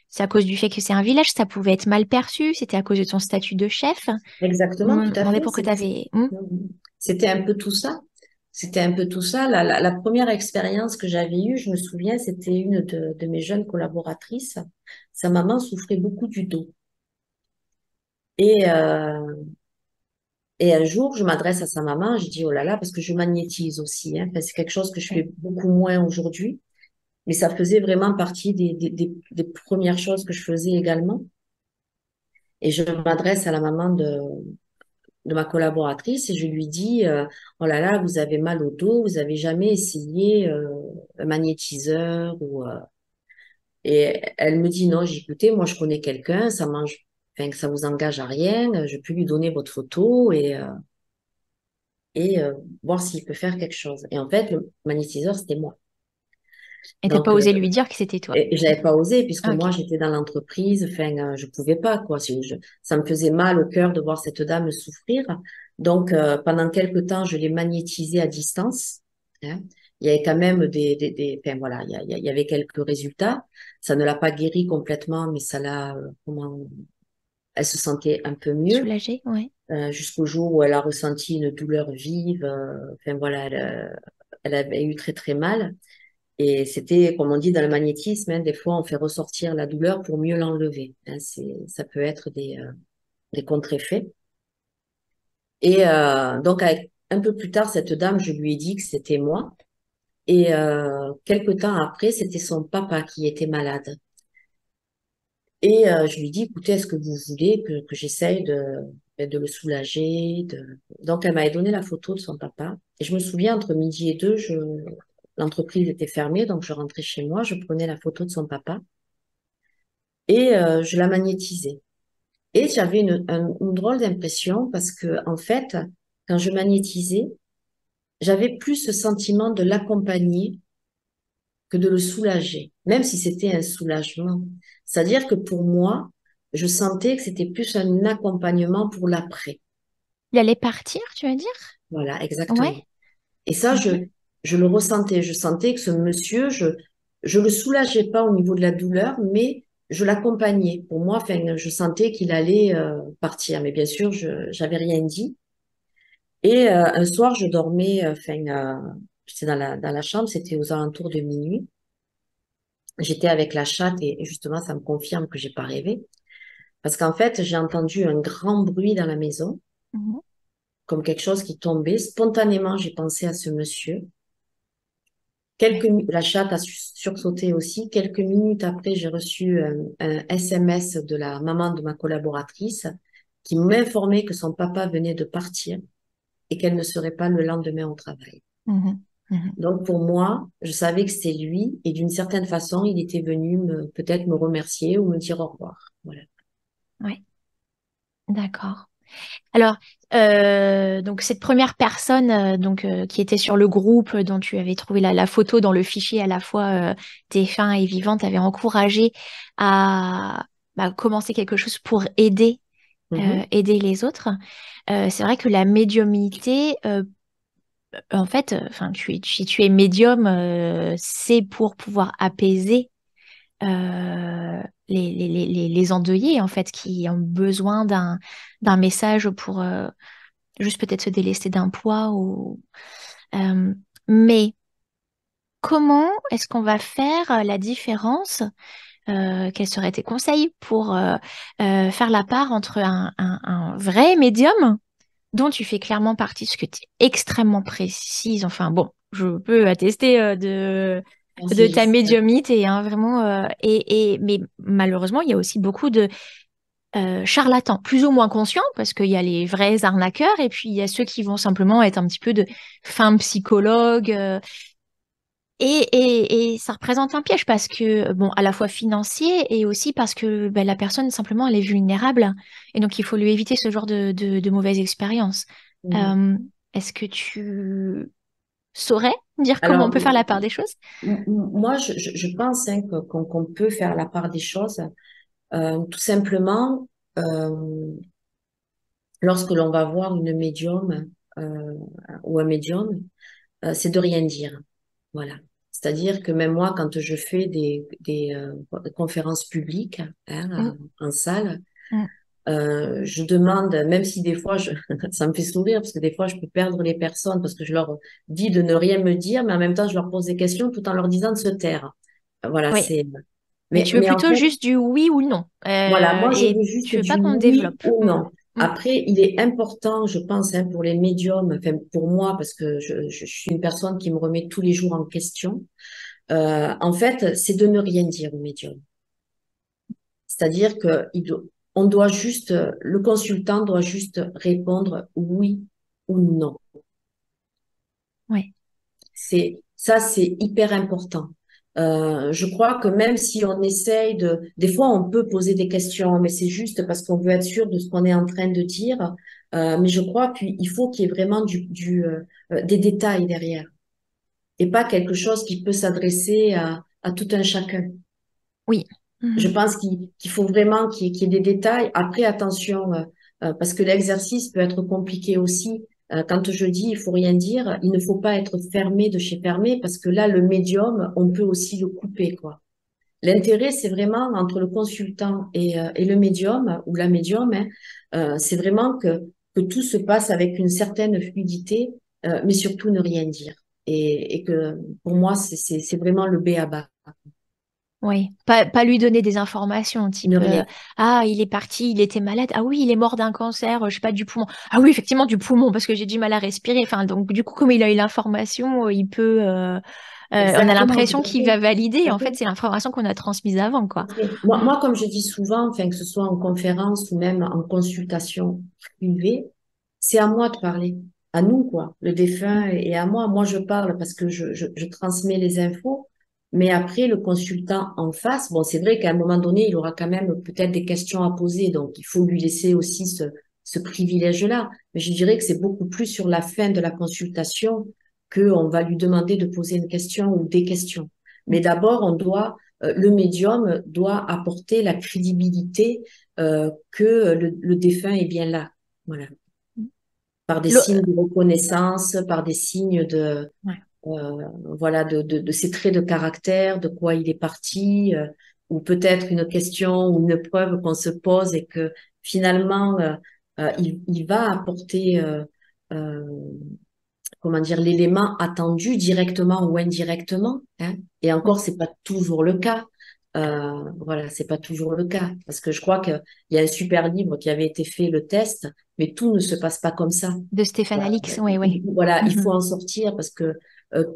c'est à cause du fait que c'est un village, ça pouvait être mal perçu, c'était à cause de ton statut de chef. Je exactement, me tout à demandais fait. pourquoi t'avais. Hmm. C'était un peu tout ça. C'était un peu tout ça. La première expérience que j'avais eue, je me souviens, c'était une de mes jeunes collaboratrices. Sa maman souffrait beaucoup du dos. Et, et un jour, je m'adresse à sa maman, je dis, oh là là, parce que je magnétise aussi, hein. Enfin, c'est quelque chose que je Ouais. fais beaucoup moins aujourd'hui, mais ça faisait vraiment partie des premières choses que je faisais également. Et je m'adresse à la maman de ma collaboratrice et je lui dis, oh là là, vous avez mal au dos, vous avez jamais essayé un magnétiseur Et elle me dit, non, j'ai écouté, moi je connais quelqu'un, ça mange, enfin, que ça vous engage à rien, je peux lui donner votre photo et voir s'il peut faire quelque chose. Et en fait, le magnétiseur, c'était moi. Et t'as pas Donc, osé lui dire que c'était toi. et j'avais pas osé puisque Ah, ok, moi, j'étais dans l'entreprise. Enfin, je pouvais pas, quoi. Ça me faisait mal au cœur de voir cette dame souffrir. Donc, pendant quelque temps, je l'ai magnétisée à distance, hein. Il y avait quand même enfin, voilà, il y avait quelques résultats. Ça ne l'a pas guérie complètement, mais ça l'a, elle se sentait un peu mieux, soulagée, ouais. jusqu'au jour où elle a ressenti une douleur vive. Enfin, voilà, elle avait eu très, très mal. Et c'était, comme on dit dans le magnétisme, hein, des fois on fait ressortir la douleur pour mieux l'enlever, hein. Ça peut être des contre-effets. Et donc, un peu plus tard, cette dame, je lui ai dit que c'était moi. Et quelque temps après, c'était son papa qui était malade. Et je lui dis, écoutez, est-ce que vous voulez que j'essaye de le soulager Donc, elle m'avait donné la photo de son papa. Et je me souviens, entre midi et deux, l'entreprise était fermée, donc je rentrais chez moi, je prenais la photo de son papa. et je la magnétisais. Et j'avais une drôle d'impression parce que, en fait, quand je magnétisais, j'avais plus ce sentiment de l'accompagner que de le soulager, même si c'était un soulagement. C'est-à-dire que pour moi, je sentais que c'était plus un accompagnement pour l'après. Il allait partir, tu veux dire? Voilà, Ouais. exactement. Et ça, Ok. je le ressentais. Je sentais que ce monsieur, je le soulageais pas au niveau de la douleur, mais je l'accompagnais. Pour moi, enfin, je sentais qu'il allait partir. Mais bien sûr, j'avais rien dit. Et un soir, je dormais, j'étais dans la chambre, c'était aux alentours de minuit. J'étais avec la chatte et justement, ça me confirme que j'ai pas rêvé. Parce qu'en fait, j'ai entendu un grand bruit dans la maison, Mhm. comme quelque chose qui tombait. Spontanément, j'ai pensé à ce monsieur. Ouais. La chatte a sursauté aussi. Quelques minutes après, j'ai reçu un SMS de la maman de ma collaboratrice qui m'informait que son papa venait de partir et qu'elle ne serait pas le lendemain au travail. Mhm. Mhm. Donc pour moi, je savais que c'était lui et d'une certaine façon, il était venu peut-être me remercier ou me dire au revoir. Voilà. Ouais. D'accord. Alors, donc cette première personne qui était sur le groupe dont tu avais trouvé la photo dans le fichier à la fois défunt et vivant, t'avait encouragé à commencer quelque chose pour Mhm. aider les autres. C'est vrai que la médiumnité, en fait, enfin, si tu es médium, c'est pour pouvoir apaiser les endeuillés, en fait, qui ont besoin d'un message pour juste peut-être se délester d'un poids ou euh, mais comment est-ce qu'on va faire la différence? Quels seraient tes conseils pour faire la part entre un vrai médium dont tu fais clairement partie, parce que tu es extrêmement précise. Enfin bon, je peux attester de Merci, ta j'espère. médiumnité, hein, vraiment. Mais malheureusement, il y a aussi beaucoup de charlatans, plus ou moins conscients, parce qu'il y a les vrais arnaqueurs, et puis il y a ceux qui vont simplement être un petit peu de fins psychologues. Et ça représente un piège parce que, bon, à la fois financier et aussi parce que ben, la personne, simplement, elle est vulnérable. Et donc, il faut lui éviter ce genre de mauvaises expériences. Mhm. Euh, Est-ce que tu saurais dire comment on Alors, peut faire la part des choses? moi, je pense hein, qu'on peut faire la part des choses. Tout simplement, euh, lorsque l'on va voir une médium euh, ou un médium, c'est de rien dire. Voilà. C'est-à-dire que même moi, quand je fais des conférences publiques Mm, en salle, mm. je demande, même si des fois, ça me fait sourire, parce que des fois, je peux perdre les personnes parce que je leur dis de ne rien me dire, mais en même temps, je leur pose des questions tout en leur disant de se taire. Voilà, Oui, c'est... mais tu veux Mais en plutôt fait, juste du oui ou non. voilà, moi, je Et veux tu juste veux pas du qu'on oui développe. ou Mm, non. mm. Après, il est important, je pense, hein, pour les médiums, enfin, pour moi, parce que je suis une personne qui me remet tous les jours en question. En fait, c'est de ne rien dire au médium. C'est-à-dire que on doit juste, le consultant doit juste répondre oui ou non. Ouais. Ça, c'est hyper important. Je crois que même si on essaye des fois, on peut poser des questions, mais c'est juste parce qu'on veut être sûr de ce qu'on est en train de dire. Mais je crois qu'il faut qu'il y ait vraiment des détails derrière et pas quelque chose qui peut s'adresser à tout un chacun. Oui. Je Mhm. pense qu'il faut vraiment qu'il y ait des détails. Après, attention, parce que l'exercice peut être compliqué aussi. Quand je dis il faut rien dire, il ne faut pas être fermé de chez fermé parce que là, le médium, on peut aussi le couper, quoi. L'intérêt, c'est vraiment entre le consultant et le médium ou la médium, hein, c'est vraiment que tout se passe avec une certaine fluidité, mais surtout ne rien dire. Et que pour moi, c'est vraiment le b à bas. Oui, pas lui donner des informations Ne type rien. ah, il est parti, il était malade. Ah oui, il est mort d'un cancer, je sais pas, du poumon. Ah oui, effectivement, du poumon, parce que j'ai du mal à respirer. Enfin, donc, du coup, comme il a eu l'information, il peut. On a Exactement, tout l'impression à qu'il fait. va valider. Tout à En fait, fait. c'est l'information qu'on a transmise avant, quoi. Tout à fait. Mm. Moi, comme je dis souvent, enfin, que ce soit en conférence ou même en consultation privée, c'est à moi de parler, à nous, quoi, le défunt Mm. et à moi. Moi, je parle parce que je transmets les infos, Mais après, le consultant en face, bon, c'est vrai qu'à un moment donné, il aura quand même peut-être des questions à poser, donc il faut lui laisser aussi ce privilège-là. Mais je dirais que c'est beaucoup plus sur la fin de la consultation qu'on va lui demander de poser une question ou des questions. Mais d'abord, le médium doit apporter la crédibilité que le défunt est bien là. Voilà. Par des L'au- signes de reconnaissance, par des signes ouais. voilà, de ses traits de caractère, de quoi il est parti, ou peut-être une question ou une preuve qu'on se pose et que finalement, il va apporter, euh, comment dire, l'élément attendu directement ou indirectement, hein. Et Mm. encore, c'est pas toujours le cas. Voilà, c'est pas toujours le cas parce que je crois qu'il y a un super livre qui avait été fait, le test, mais tout ne se passe pas comme ça. De Stéphane Alix, oui, oui. Voilà, il Mhm. faut en sortir parce que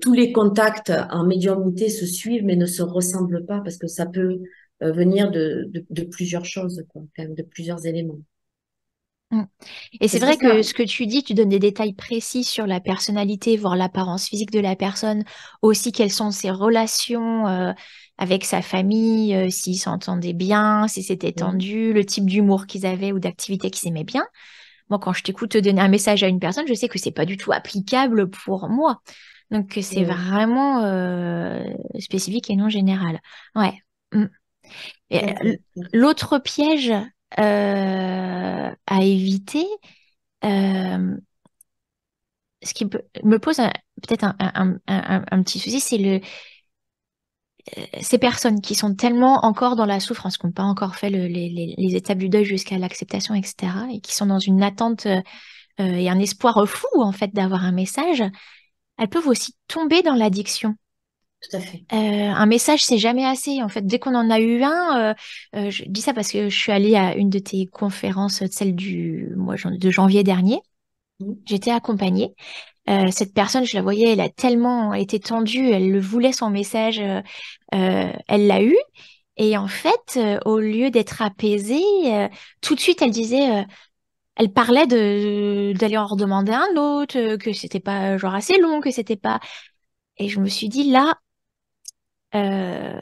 tous les contacts en médiumnité se suivent mais ne se ressemblent pas parce que ça peut venir de plusieurs choses, quoi, quand même, de plusieurs éléments. Mm. Et c'est Est-ce que vrai ça, que ce que tu dis, tu donnes des détails précis sur la personnalité, voire l'apparence physique de la personne, aussi quelles sont ses relations avec sa famille, s'ils s'entendaient bien, si c'était oui, tendu, le type d'humour qu'ils avaient ou d'activité qu'ils aimaient bien. Moi, quand je t'écoute te donner un message à une personne, je sais que c'est pas du tout applicable pour moi. Donc, que c'est oui, vraiment spécifique et non général. Ouais. Mm. Et, tout à fait. l'autre piège à éviter, euh, ce qui me pose peut-être un petit souci, c'est ces personnes qui sont tellement encore dans la souffrance, qui n'ont pas encore fait les étapes du deuil jusqu'à l'acceptation, etc., et qui sont dans une attente et un espoir fou, en fait, d'avoir un message, elles peuvent aussi tomber dans l'addiction. Tout à fait. Un message, c'est jamais assez. En fait, dès qu'on en a eu un, je dis ça parce que je suis allée à une de tes conférences, celle du mois de janvier dernier. Oui, J'étais accompagnée. Cette personne, je la voyais, elle a tellement été tendue, elle le voulait son message, elle l'a eu. Et en fait, au lieu d'être apaisée, tout de suite, elle disait, elle parlait d'aller en redemander un autre, que c'était pas genre assez long, que c'était pas. Et je me suis dit là, euh,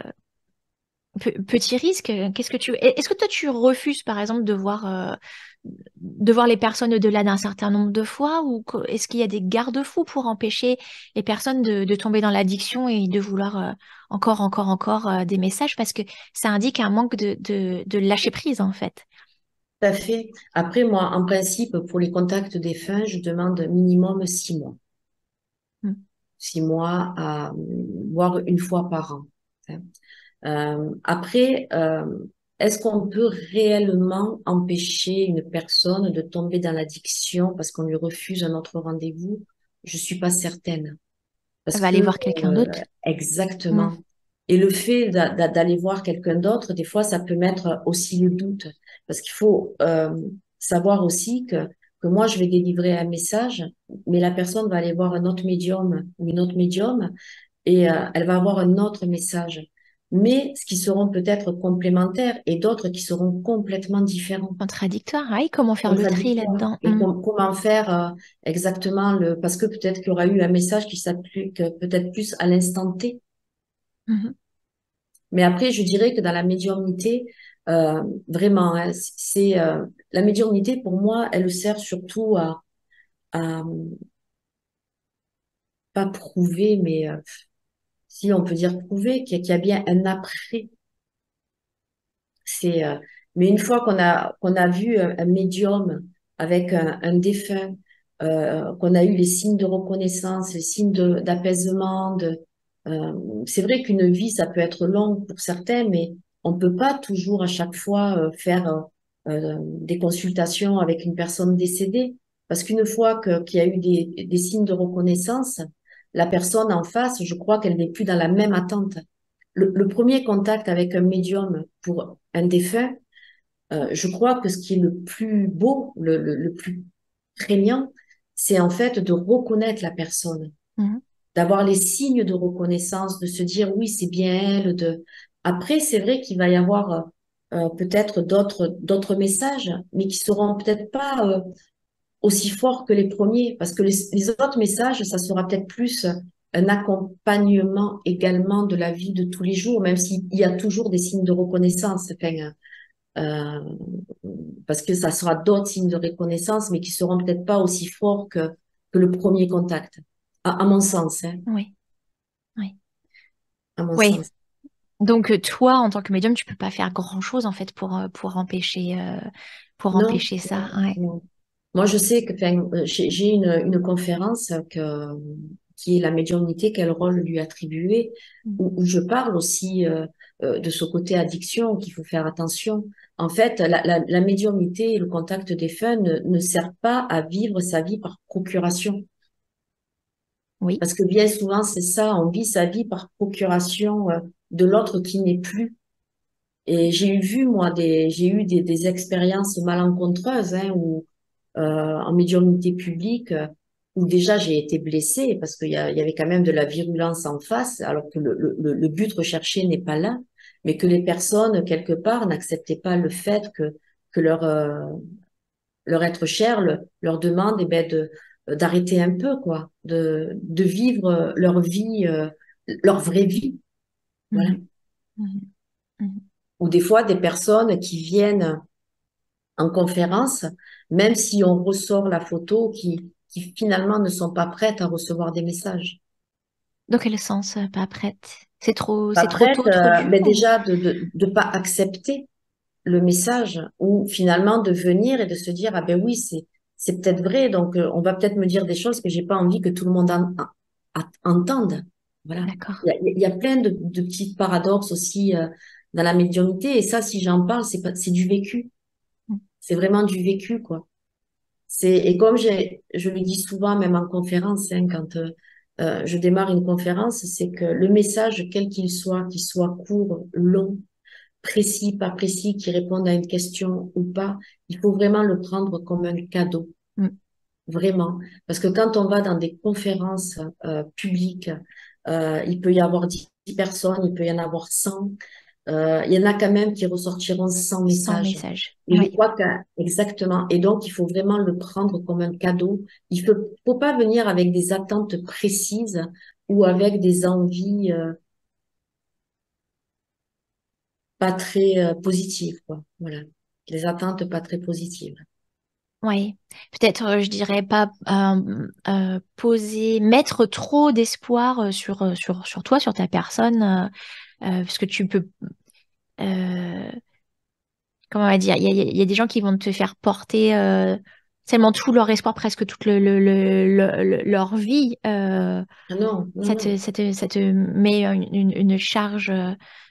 petit risque, qu'est-ce que tu... Est-ce que toi tu refuses par exemple de voir les personnes au-delà d'un certain nombre de fois ou est-ce qu'il y a des garde-fous pour empêcher les personnes de tomber dans l'addiction et de vouloir encore des messages parce que ça indique un manque de lâcher prise en fait. tout à fait. Après, moi, en principe, pour les contacts défunts, je demande minimum 6 mois. Mm. 6 mois à voire une fois par an, hein. Après, est-ce qu'on peut réellement empêcher une personne de tomber dans l'addiction parce qu'on lui refuse un autre rendez-vous? Je suis pas certaine. Elle Parce va aller que, voir quelqu'un d'autre. Mm. exactement. Et le fait d'aller voir quelqu'un d'autre, des fois, ça peut mettre aussi le doute. Parce qu'il faut savoir aussi que moi, je vais délivrer un message, mais la personne va aller voir un autre médium ou une autre médium et elle va avoir un autre message. Mais ce qui seront peut-être complémentaires et d'autres qui seront complètement différents, Contradictoire. Ah oui, comment faire le tri contradictoires. là-dedans? Et comment faire exactement parce que peut-être qu'il y aura eu un message qui s'applique peut-être plus à l'instant T. Mhm. Mais après, je dirais que dans la médiumnité, vraiment, hein, la médiumnité pour moi, elle sert surtout à pas prouver, mais si on peut dire prouver qu'il y a bien un après. C'est, mais une fois qu'on a vu un médium avec un défunt, qu'on a eu les signes de reconnaissance, les signes d'apaisement, c'est vrai qu'une vie, ça peut être long pour certains, mais on peut pas toujours à chaque fois faire des consultations avec une personne décédée, parce qu'une fois qu'il y a eu des signes de reconnaissance, la personne en face, je crois qu'elle n'est plus dans la même attente. Le premier contact avec un médium pour un défunt, je crois que ce qui est le plus beau, le plus prégnant, c'est en fait de reconnaître la personne, Mhm. d'avoir les signes de reconnaissance, de se dire oui, c'est bien elle. Après, c'est vrai qu'il va y avoir peut-être d'autres messages, mais qui seront peut-être pas aussi forts que les premiers, parce que les autres messages, ça sera peut-être plus un accompagnement également de la vie de tous les jours, même s'il y a toujours des signes de reconnaissance. Enfin, euh, parce que ça sera d'autres signes de reconnaissance, mais qui seront peut-être pas aussi forts que le premier contact, à mon sens, hein, Oui, oui. à mon Oui. sens. Donc toi, en tant que médium, tu peux pas faire grand-chose en fait pour Non, empêcher ça. non, Ouais. non. Moi, je sais que enfin, j'ai une conférence qui est la médiumnité, quel rôle lui attribuer, Mm. où je parle aussi de ce côté addiction, qu'il faut faire attention. En fait, la médiumnité et le contact des défunts ne sert pas à vivre sa vie par procuration. Oui, Parce que bien souvent, c'est ça, on vit sa vie par procuration de l'autre qui n'est plus. Et j'ai eu des expériences malencontreuses, hein, où, en médiumnité publique, où déjà j'ai été blessée parce qu'il y avait quand même de la virulence en face, alors que le but recherché n'est pas là, mais que les personnes, quelque part, n'acceptaient pas le fait que leur être cher leur demande, eh ben, d'arrêter un peu, quoi, de vivre leur vie, leur vraie vie. Voilà. Mhm. Mhm. Mhm. Ou des fois, des personnes qui viennent en conférence, même si on ressort la photo, qui finalement ne sont pas prêtes à recevoir des messages. Dans quel sens, pas prête? Pas C'est trop prêtes, tôt, trop dur mais ou... déjà de pas accepter le message, ou finalement de venir et de se dire, ah ben oui, c'est peut-être vrai, donc on va peut-être me dire des choses que j'ai pas envie que tout le monde entende. Voilà. D'accord. Il y a plein de petits paradoxes aussi dans la médiumnité, et ça, si j'en parle, c'est du vécu. Mm. C'est vraiment du vécu, quoi. Et comme je le dis souvent, même en conférence, hein, quand je démarre une conférence, c'est que le message, quel qu'il soit court, long, précis, pas précis, qui réponde à une question ou pas, il faut vraiment le prendre comme un cadeau, Mm. vraiment. Parce que quand on va dans des conférences publiques, il peut y avoir 10 personnes, il peut y en avoir 100. Il y en a quand même qui ressortiront sans Sans message. message. Et je Oui, crois que, exactement. Et donc, il faut vraiment le prendre comme un cadeau. Faut pas venir avec des attentes précises ou avec des envies pas très positives, quoi. Voilà. Des attentes pas très positives. oui. Peut-être, je dirais pas mettre trop d'espoir sur toi, sur ta personne, parce que tu peux, euh, comment on va dire, il y a des gens qui vont te faire porter tellement tout leur espoir, presque toute leur vie. Ah non, non, non. Ça te met une charge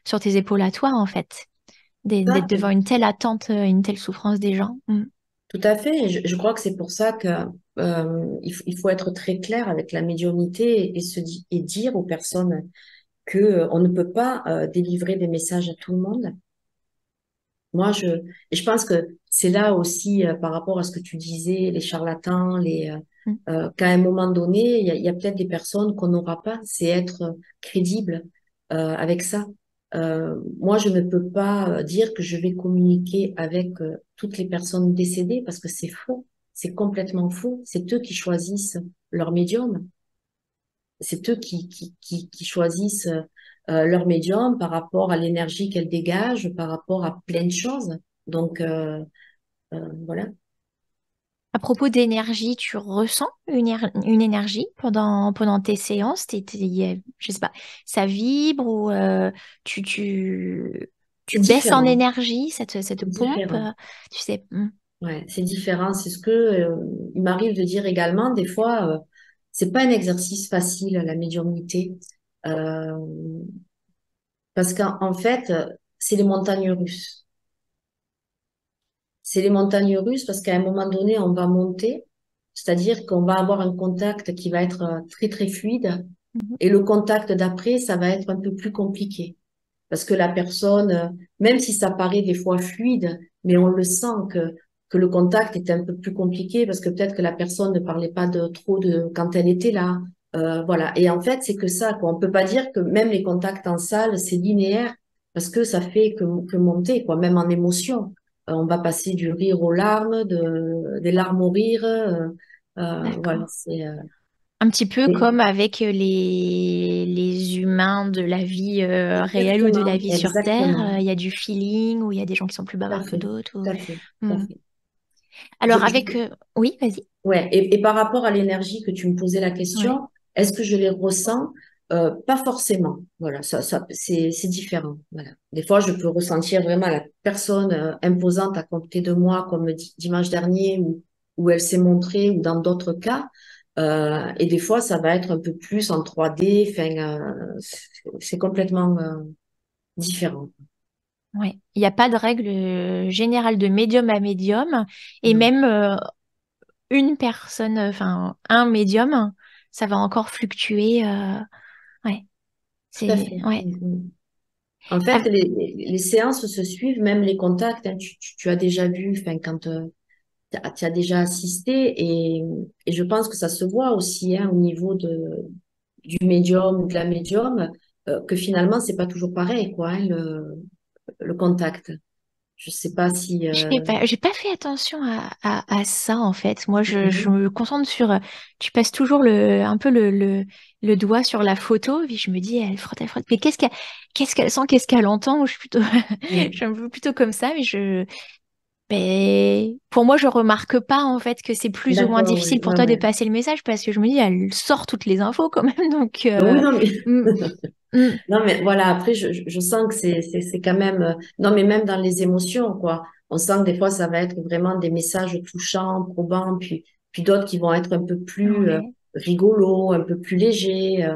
sur tes épaules à toi, en fait, d'être Ça, devant une telle attente, une telle souffrance des gens. Mm. tout à fait. Et je crois que c'est pour ça que il faut être très clair avec la médiumnité et dire aux personnes que on ne peut pas délivrer des messages à tout le monde. Moi, et je pense que c'est là aussi par rapport à ce que tu disais, les charlatans, Mm. qu'à un moment donné, il y a peut-être des personnes qu'on n'aura pas, c'est être crédible avec ça. Moi, je ne peux pas dire que je vais communiquer avec toutes les personnes décédées parce que c'est faux, c'est complètement faux. C'est eux qui choisissent leur médium. C'est eux qui choisissent leur médium par rapport à l'énergie qu'elle dégage, par rapport à plein de choses. Donc, voilà. À propos d'énergie, tu ressens une énergie pendant tes séances? Je sais pas, ça vibre ou tu, tu, tu C'est baisses en différent. énergie, ça te C'est pompe, différent. tu sais. Hmm. Ouais, c'est différent. C'est ce que il m'arrive de dire également. Des fois, c'est pas un exercice facile, la médiumnité, euh, parce qu'en fait, c'est les montagnes russes. C'est les montagnes russes parce qu'à un moment donné, on va monter, c'est-à-dire qu'on va avoir un contact qui va être très très fluide, Mhm. et le contact d'après, ça va être un peu plus compliqué parce que la personne, même si ça paraît des fois fluide, mais on le sent que le contact est un peu plus compliqué parce que peut-être que la personne ne parlait pas de trop de quand elle était là. Voilà. Et en fait, c'est que ça, quoi. On peut pas dire que même les contacts en salle, c'est linéaire parce que ça fait que monter, quoi, même en émotion. On va passer du rire aux larmes, des larmes au rire. Voilà, D'accord. Un petit peu Et- comme avec les humains de la vie réelle ou de la Exactement, vie sur Terre. exactement. Il y a du feeling, ou il y a des gens qui sont plus Tout à bavards que fait, d'autres. tout à fait, tout à Hmm. fait. Alors avec... Oui, vas-y. Ouais, et par rapport à l'énergie que tu me posais la Ouais. question, est-ce que je les ressens? Pas forcément. Voilà, c'est différent. Voilà. Des fois, je peux ressentir vraiment la personne imposante à côté de moi, comme dimanche dernier, où elle s'est montrée, ou dans d'autres cas. Et des fois, ça va être un peu plus en 3D. Enfin, c'est complètement différent. Ouais. Il n'y a pas de règle générale de médium à médium. Et Non, même une personne, enfin un médium, ça va encore fluctuer. Ouais. tout à C'est... fait. Ouais. Mm, mm. En Ah, fait, les séances se suivent, même les contacts, hein. Tu as déjà vu, enfin, quand tu as déjà assisté, et je pense que ça se voit aussi hein, au niveau du médium ou de la médium, que finalement, c'est pas toujours pareil, quoi, hein, le contact. Je sais pas si... j'ai pas fait attention à ça en fait. Moi, je Mhm. me concentre sur. Tu passes toujours un peu le doigt sur la photo, puis je me dis, elle frotte, elle frotte. Mais qu'est-ce qu'elle sent, qu'est-ce qu'elle entend? Je suis plutôt, je Mm. suis un peu plutôt comme ça, mais pour moi, je remarque pas en fait que c'est plus ou moins D'accord, difficile ouais, pour ouais, toi de ouais. passer le message parce que je me dis, elle sort toutes les infos quand même, donc. Oui, non, mais... Mm, mm, Non, mais voilà, après, je sens que c'est quand même... non, mais même dans les émotions, quoi. On sent que des fois, ça va être vraiment des messages touchants, probants, puis d'autres qui vont être un peu plus ouais. rigolos, un peu plus légers.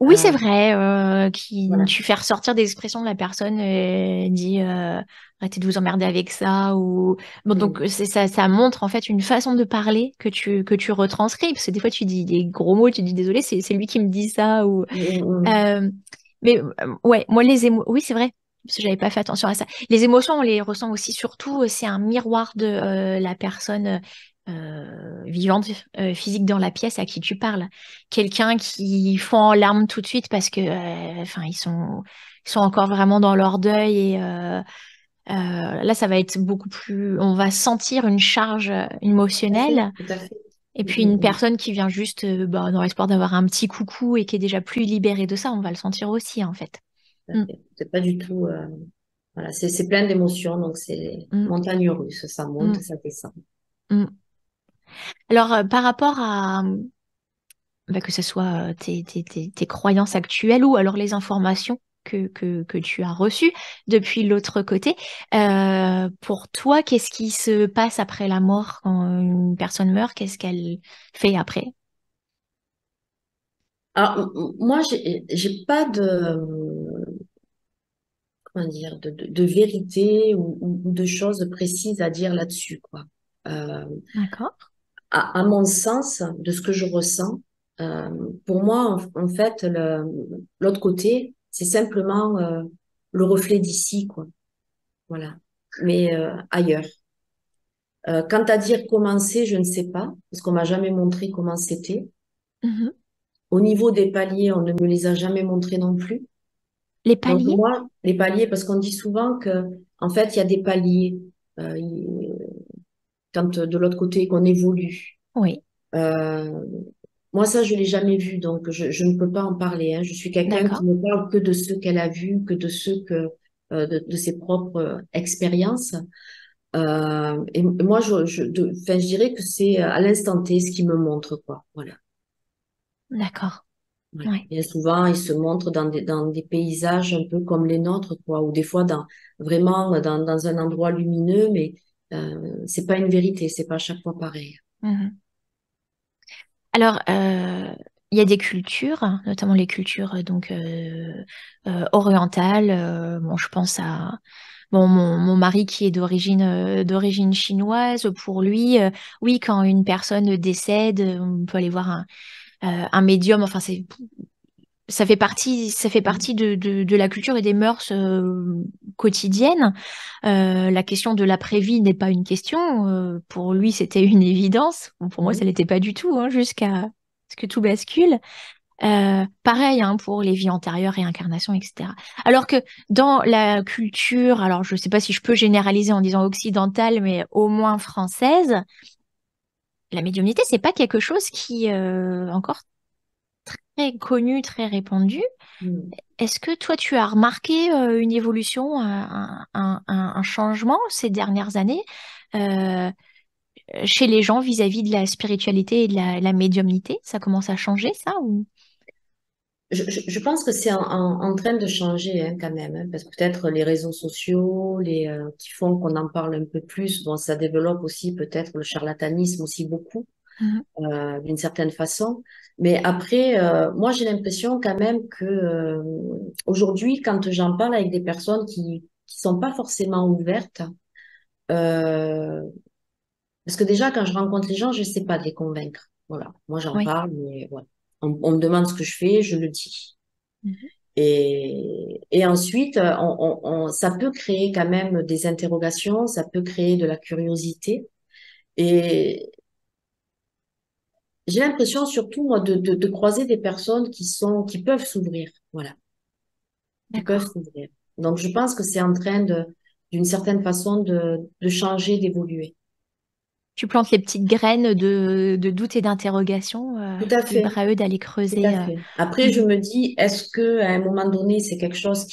Oui, c'est Euh, vrai, voilà. tu fais ressortir des expressions de la personne et dit arrêtez de vous emmerder avec ça ou bon donc Mm, ça montre en fait une façon de parler que tu retranscris parce que des fois tu dis des gros mots, tu dis désolé, c'est lui qui me dit ça ou mm, mm. euh, mais ouais, moi oui, c'est vrai. Parce que j'avais pas fait attention à ça. Les émotions, on les ressent aussi surtout, c'est un miroir de la personne vivante, physique dans la pièce à qui tu parles. Quelqu'un qui fond en larmes tout de suite parce que, enfin, ils sont encore vraiment dans leur deuil et là, ça va être beaucoup plus, on va sentir une charge Tout à fait, émotionnelle. tout à fait. Et Mm, puis une mm, mm. personne qui vient juste bah, dans l'espoir d'avoir un petit coucou et qui est déjà plus libérée de ça, on va le sentir aussi en fait. Tout à Mm, fait. C'est pas du tout... voilà, c'est plein d'émotions, donc c'est mm, montagne russe. Ça monte, mm, ça descend. mm. Alors par rapport à bah, que ce soit tes croyances actuelles ou alors les informations que tu as reçues depuis l'autre côté. Pour toi, qu'est-ce qui se passe après la mort quand une personne meurt? Qu'est-ce qu'elle fait après? Alors, moi, j'ai pas comment dire, de vérité ou de choses précises à dire là-dessus, quoi. Euh, D'accord. à mon sens, de ce que je ressens, euh, pour moi, en fait, l'autre côté, c'est simplement le reflet d'ici, quoi. Voilà. Mais ailleurs. Quant à dire comment c'est, je ne sais pas, parce qu'on m'a jamais montré comment c'était. Mhm. Au niveau des paliers, on ne me les a jamais montrés non plus. Les Donc paliers? moi, les paliers, parce qu'on dit souvent que, en fait, il y a des paliers quand de l'autre côté qu'on évolue. Oui, Euh, Moi, ça, je l'ai jamais vu, donc je ne peux pas en parler, hein. Je suis quelqu'un qui d'accord. ne parle que de ce qu'elle a vu, que de ce que de ses propres expériences. Et moi, enfin, je dirais que c'est à l'instant T ce qui me montre, quoi. Voilà. D'accord. Voilà. Ouais. Bien souvent, ils se montrent dans des paysages un peu comme les nôtres, quoi, ou des fois vraiment dans un endroit lumineux, mais c'est pas une vérité, c'est pas à chaque fois pareil. Mhm. Alors, il y a des cultures, notamment les cultures donc orientales. Bon, je pense à bon mon mari qui est d'origine chinoise. Pour lui, oui, quand une personne décède, on peut aller voir un médium. Enfin, ça fait partie de la culture et des mœurs quotidiennes. La question de l'après-vie n'est pas une question. Pour lui, c'était une évidence. Bon, pour moi, ça Mhm. l'était pas du tout, hein, jusqu'à ce que tout bascule. Pareil hein, pour les vies antérieures, réincarnation, etc. Alors que dans la culture, alors je ne sais pas si je peux généraliser en disant occidentale, mais au moins française, la médiumnité, c'est pas quelque chose qui encore. très connu, très répandu. Mm. Est-ce que toi, tu as remarqué une évolution, un changement ces dernières années euh, chez les gens vis-à-vis de la spiritualité et de la médiumnité? Ça commence à changer, ça, ou... Je pense que c'est en train de changer hein, quand même, hein, parce que peut-être les réseaux sociaux, qui font qu'on en parle un peu plus, bon, ça développe aussi peut-être le charlatanisme aussi beaucoup, Mhm. d'une certaine façon. Mais après, moi j'ai l'impression quand même que aujourd'hui, quand j'en parle avec des personnes qui sont pas forcément ouvertes, euh, parce que déjà quand je rencontre les gens, je sais pas de les convaincre. Voilà, moi j'en Oui. parle, mais voilà. On me demande ce que je fais, je le dis. Mhm. Et ensuite, ça peut créer quand même des interrogations, ça peut créer de la curiosité. Et j'ai l'impression surtout, moi, de croiser des personnes qui peuvent s'ouvrir, voilà, qui peuvent D'accord. s'ouvrir. Donc, je pense que c'est en train d'une certaine façon, de changer, d'évoluer. Tu plantes les petites graines de doute et d'interrogation. Tout à Libre fait, à eux d'aller tout à creuser. fait. Après, je Mhm. me dis, est-ce que à un moment donné, c'est quelque chose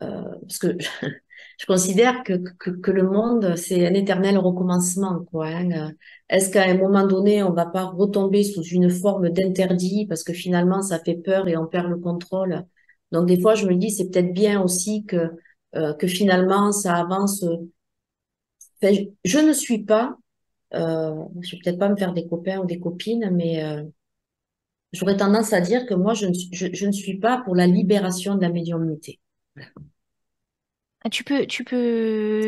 parce que je considère que le monde, c'est un éternel recommencement, quoi, hein. Est-ce qu'à un moment donné, on va pas retomber sous une forme d'interdit parce que finalement, ça fait peur et on perd le contrôle? Donc, des fois, je me dis, c'est peut-être bien aussi que finalement, ça avance. Enfin, je ne suis pas, je vais peut-être pas me faire des copains ou des copines, mais j'aurais tendance à dire que moi, je ne suis pas pour la libération de la médiumnité. Ah, tu peux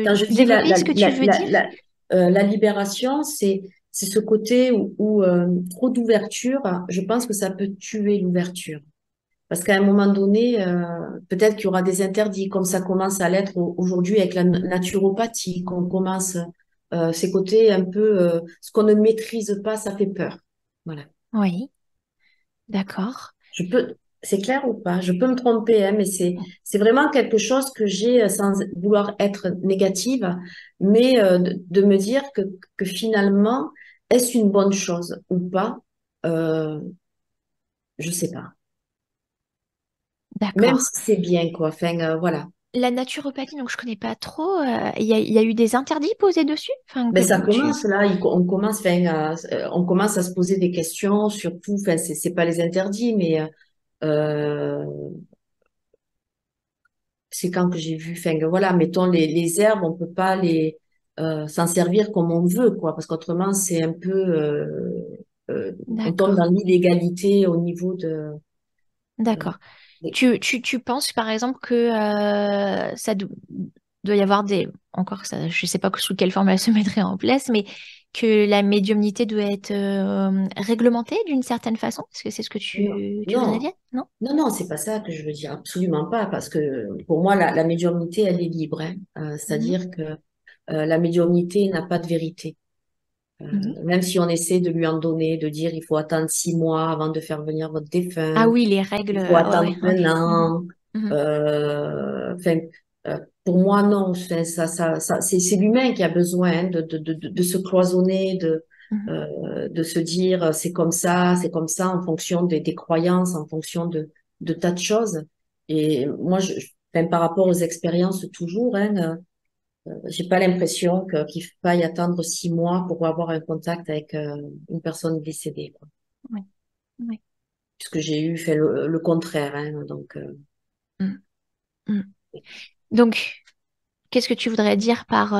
Quand je dis développer ce que tu veux dire? la libération, c'est ce côté où trop d'ouverture, je pense que ça peut tuer l'ouverture. Parce qu'à un moment donné, peut-être qu'il y aura des interdits, comme ça commence à l'être aujourd'hui avec la naturopathie, qu'on commence ces côtés un peu, ce qu'on ne maîtrise pas, ça fait peur. Voilà. Oui, d'accord. C'est clair ou pas? Je peux me tromper, hein, mais c'est vraiment quelque chose que j'ai sans vouloir être négative, mais de me dire que finalement, est-ce une bonne chose ou pas? Euh, je sais pas. Même D'accord. si c'est bien, quoi. Enfin, voilà. La naturopathie, donc je connais pas trop. Il y a eu des interdits posés dessus? Enfin, Mais que ça tu... commence là, on commence, enfin, on commence à se poser des questions, surtout, enfin, c'est pas les interdits, mais euh, c'est quand que j'ai vu, enfin, que voilà, mettons les herbes, on peut pas s'en servir comme on veut, quoi, parce qu'autrement, c'est un peu, on tombe D'accord. dans l'illégalité au niveau euh, D'accord. des- Tu penses, par exemple, que doit y avoir des... Encore, ça, je ne sais pas sous quelle forme elle se mettrait en place, mais que la médiumnité doit être réglementée d'une certaine façon? Est-ce que c'est ce que non, tu voudrais non, dire? Non? non, c'est pas ça que je veux dire, absolument pas, parce que pour moi, la médiumnité, elle est libre, hein. Mhm. C'est-à-dire que la médiumnité n'a pas de vérité. Mhm. Même si on essaie de lui en donner, de dire il faut attendre 6 mois avant de faire venir votre Ah défunt, oui, les règles, il faut ouais, attendre ouais, un ok. Mhm. an. Mhm. Enfin, pour moi, non. Enfin, c'est l'humain qui a besoin hein, de se cloisonner, Mhm. de se dire c'est comme ça en fonction des croyances, en fonction de tas de choses. Et moi, enfin, par rapport aux expériences toujours, hein, j'ai pas l'impression qu'il faille attendre 6 mois pour avoir un contact avec une personne décédée, quoi. Ouais, ouais. Puisque j'ai eu fait le contraire, hein, donc. Mhm. Mhm. Donc, qu'est-ce que tu voudrais dire par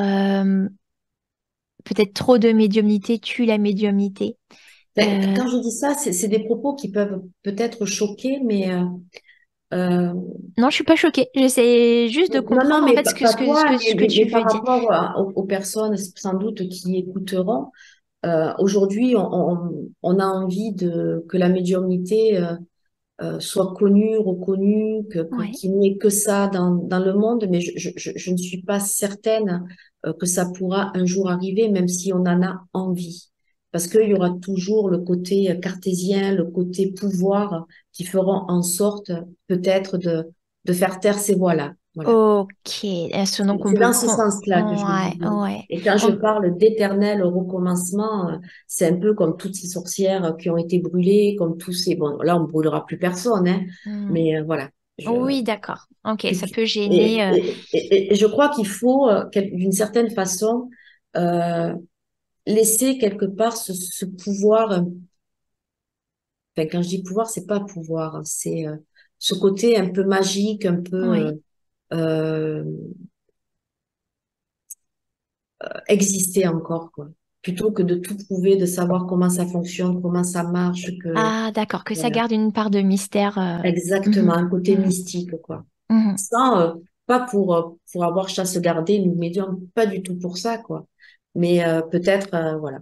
peut-être trop de médiumnité tue la médiumnité? Ben, Euh, quand je dis ça, c'est des propos qui peuvent peut-être choquer, mais euh, non, je suis pas choquée. J'essaie juste de non, non, comprendre en mais fait pas toi, ce que mais tu veux par dire. rapport aux personnes sans doute qui écouteront. Aujourd'hui, on a envie que la médiumnité soit connu, reconnu, Ouais, qu'il n'y ait que ça dans le monde, mais je ne suis pas certaine que ça pourra un jour arriver, même si on en a envie. Parce qu'il y aura d'accord. toujours le côté cartésien, le côté pouvoir qui feront en sorte peut-être de faire taire ces voix-là. Voilà. Ok. Donc on C'est peut... dans ce sens-là que je le Ouais, dis. ouais. Et quand je On- parle d'éternel recommencement, c'est un peu comme toutes ces sorcières qui ont été brûlées, comme tous ces... Bon, là, on ne brûlera plus personne, hein, Hmm. mais voilà. Je, Oui, d'accord. Ok, que ça tu- peut gêner. et je crois qu'il faut, d'une certaine façon, euh, laisser quelque part ce pouvoir. Enfin, quand je dis pouvoir, c'est pas pouvoir, hein, c'est ce côté un peu magique, un peu Oui. euh, exister encore, quoi. Plutôt que de tout prouver, de savoir comment ça fonctionne, comment ça marche, que Ah, d'accord, que ça voilà, garde une part de mystère. exactement, Mhm, un côté mhm, mystique, quoi. mhm. Sans, pas pour avoir chasse gardée, nous médiums, pas du tout pour ça, quoi. Mais peut-être, voilà,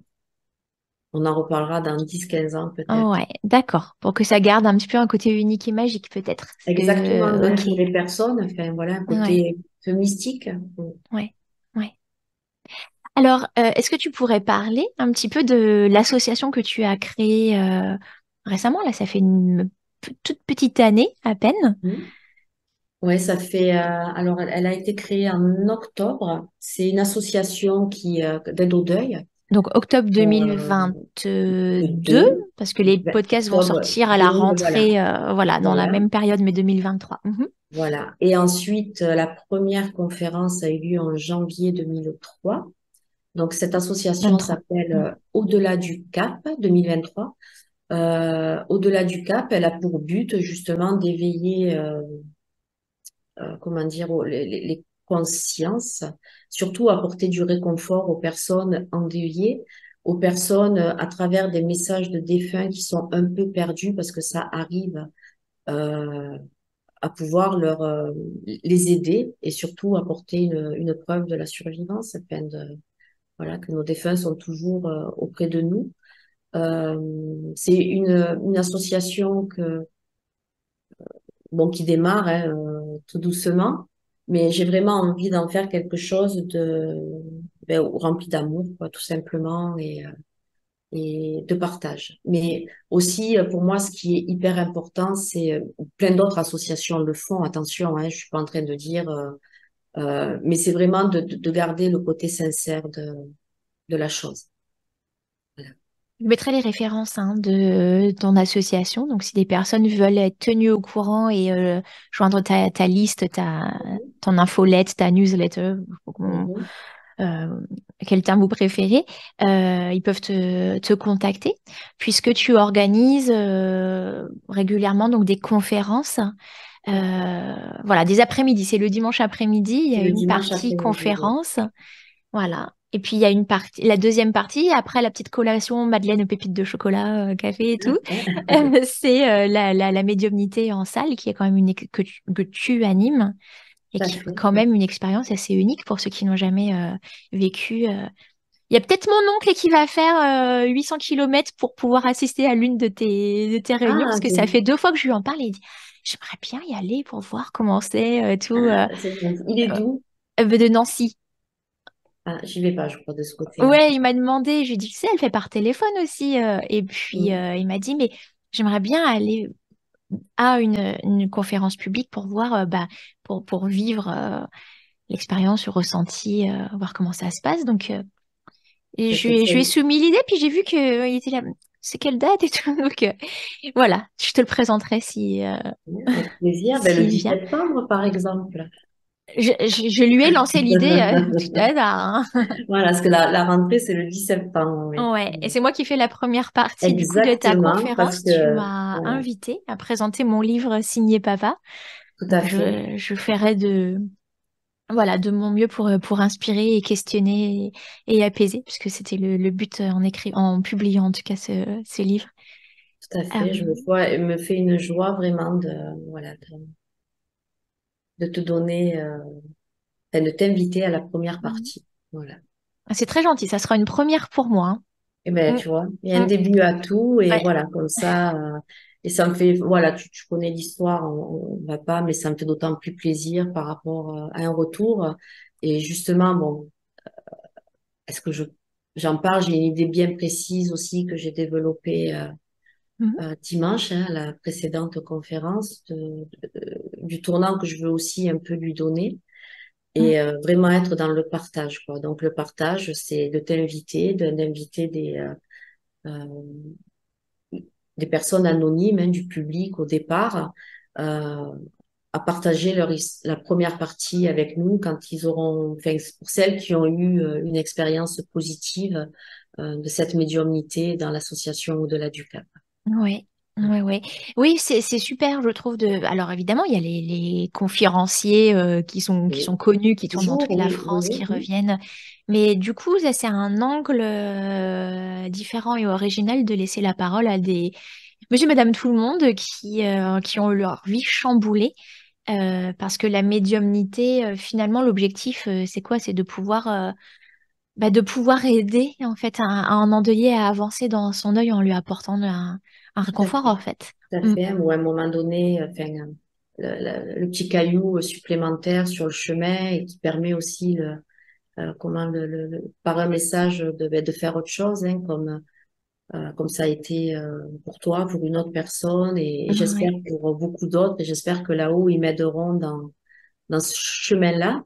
on en reparlera dans 10 15 ans, peut-être. Ouais, d'accord. Pour que ça garde un petit peu un côté unique et magique, peut-être. Parce Exactement, que, même ok. pour les personnes, enfin, voilà, un Ouais, côté peu mystique. ouais, ouais. Alors, est-ce que tu pourrais parler un petit peu de l'association que tu as créée récemment? Là, ça fait une toute petite année à peine. Mhm. Ouais, ça fait. Alors, elle a été créée en octobre. C'est une association qui d'aide au deuil. Donc, octobre Euh, 2022, de parce que les podcasts vont octobre sortir à la 2000, voilà, rentrée, voilà, dans la voilà, même période, mais 2023. Mhm. voilà. Et ensuite, la première conférence a eu lieu en janvier 2003. Donc, cette association 23. s'appelle Mm. Au-delà du Cap 2023. Au-delà du Cap, elle a pour but justement d'éveiller comment dire, les consciences, surtout apporter du réconfort aux personnes endeuillées, aux personnes à travers des messages de défunts qui sont un peu perdus parce que ça arrive euh, à pouvoir les aider et surtout apporter une preuve de la survivance, afin de, voilà, que nos défunts sont toujours auprès de nous. C'est une association bon, qui démarre hein, tout doucement, mais j'ai vraiment envie d'en faire quelque chose rempli d'amour, quoi, tout simplement, et de partage. Mais aussi, pour moi, ce qui est hyper important, c'est plein d'autres associations le font. Attention, hein, je suis pas en train de dire, mais c'est vraiment de garder le côté sincère de la chose. Voilà. Je mettrai les références hein, de ton association. Donc, si des personnes veulent être tenues au courant et joindre ta liste, ton infolette, ta newsletter, Mhm. euh, quel terme vous préférez, ils peuvent te contacter puisque tu organises régulièrement donc des conférences. Voilà, des après-midi. C'est le dimanche après-midi. Il y C'est a le une dimanche partie après-midi. Ouais. conférence. Voilà. Et puis il y a une partie, la deuxième partie, après la petite collation, madeleine aux pépites de chocolat, café et tout, c'est la médiumnité en salle qui est quand même que tu animes et Tout à qui est fait. quand même une expérience assez unique pour ceux qui n'ont jamais vécu. Il y a peut-être mon oncle qui va faire 800 kilomètres pour pouvoir assister à l'une de tes réunions Ah, parce que ça fait 2 fois que je lui en parle et il dit, j'aimerais bien y aller pour voir comment c'est tout. c'est gentil. Il est d'où? De Nancy. Ah, j'y vais pas, je crois, de ce côté-là. Ouais, il m'a demandé, je lui ai dit, tu sais, elle fait par téléphone aussi. Et puis, Mm. il m'a dit, mais j'aimerais bien aller à une conférence publique pour voir, pour vivre l'expérience, le ressenti, voir comment ça se passe. Donc, et C'est je lui ai soumis l'idée, puis j'ai vu qu'il était là, c'est quelle date et tout. Donc, voilà, je te le présenterai avec plaisir. Ben, le s'il 10 vient. septembre, par exemple. Je lui ai lancé l'idée tout à l'heure. Hein. Voilà, parce que la rentrée, c'est le 10 septembre, oui. Ouais, et c'est moi qui fais la première partie du coup de ta Exactement, parce conférence. Tu que, m'as voilà, invité à présenter mon livre signé Papa. tout à Donc fait, je ferai voilà, de mon mieux pour inspirer et questionner et apaiser, puisque c'était le but en publiant en tout cas ce livre. tout à Euh, fait. Me fait une joie vraiment voilà, de te donner, enfin, de t'inviter à la première partie. Voilà. c'est très gentil, ça sera une première pour moi. Et ben, Hein. tu vois, il y a Mm, un mm. début à tout, et Ouais. voilà, comme ça, et ça me fait, voilà, tu connais l'histoire, on va pas, mais ça me fait d'autant plus plaisir par rapport à un retour. Et justement, bon, est-ce que j'en parle? J'ai une idée bien précise aussi que j'ai développée dimanche, hein, à la précédente conférence, du tournant que je veux aussi un peu lui donner Mhm. et vraiment être dans le partage, quoi. Donc le partage, c'est de t'inviter, d'inviter euh, des personnes anonymes, hein, du public au départ, euh, à partager la première partie avec nous quand ils auront, enfin, pour celles qui ont eu une expérience positive de cette médiumnité dans l'association au-delà du Cap. Ouais, ouais, ouais. Oui, c'est super, je trouve. Alors évidemment, il y a les conférenciers qui sont Oui, connus, qui tournent dans toujours, toute la oui, oui, France, qui oui, oui, reviennent. Mais du coup, ça, c'est un angle différent et original de laisser la parole à des monsieur, madame, tout le monde qui ont eu leur vie chamboulée. Parce que la médiumnité, finalement, l'objectif, c'est quoi? C'est de pouvoir aider en fait à un endeuillé à avancer dans son deuil en lui apportant un tout à réconfort fait. en fait. Tout à Mm. fait, ou à un moment donné, enfin, le petit caillou supplémentaire sur le chemin et qui permet aussi comment par un message ben, de faire autre chose, hein, comme ça a été pour toi, pour une autre personne, et j'espère Ouais. pour beaucoup d'autres, et j'espère que là-haut, ils m'aideront dans ce chemin-là.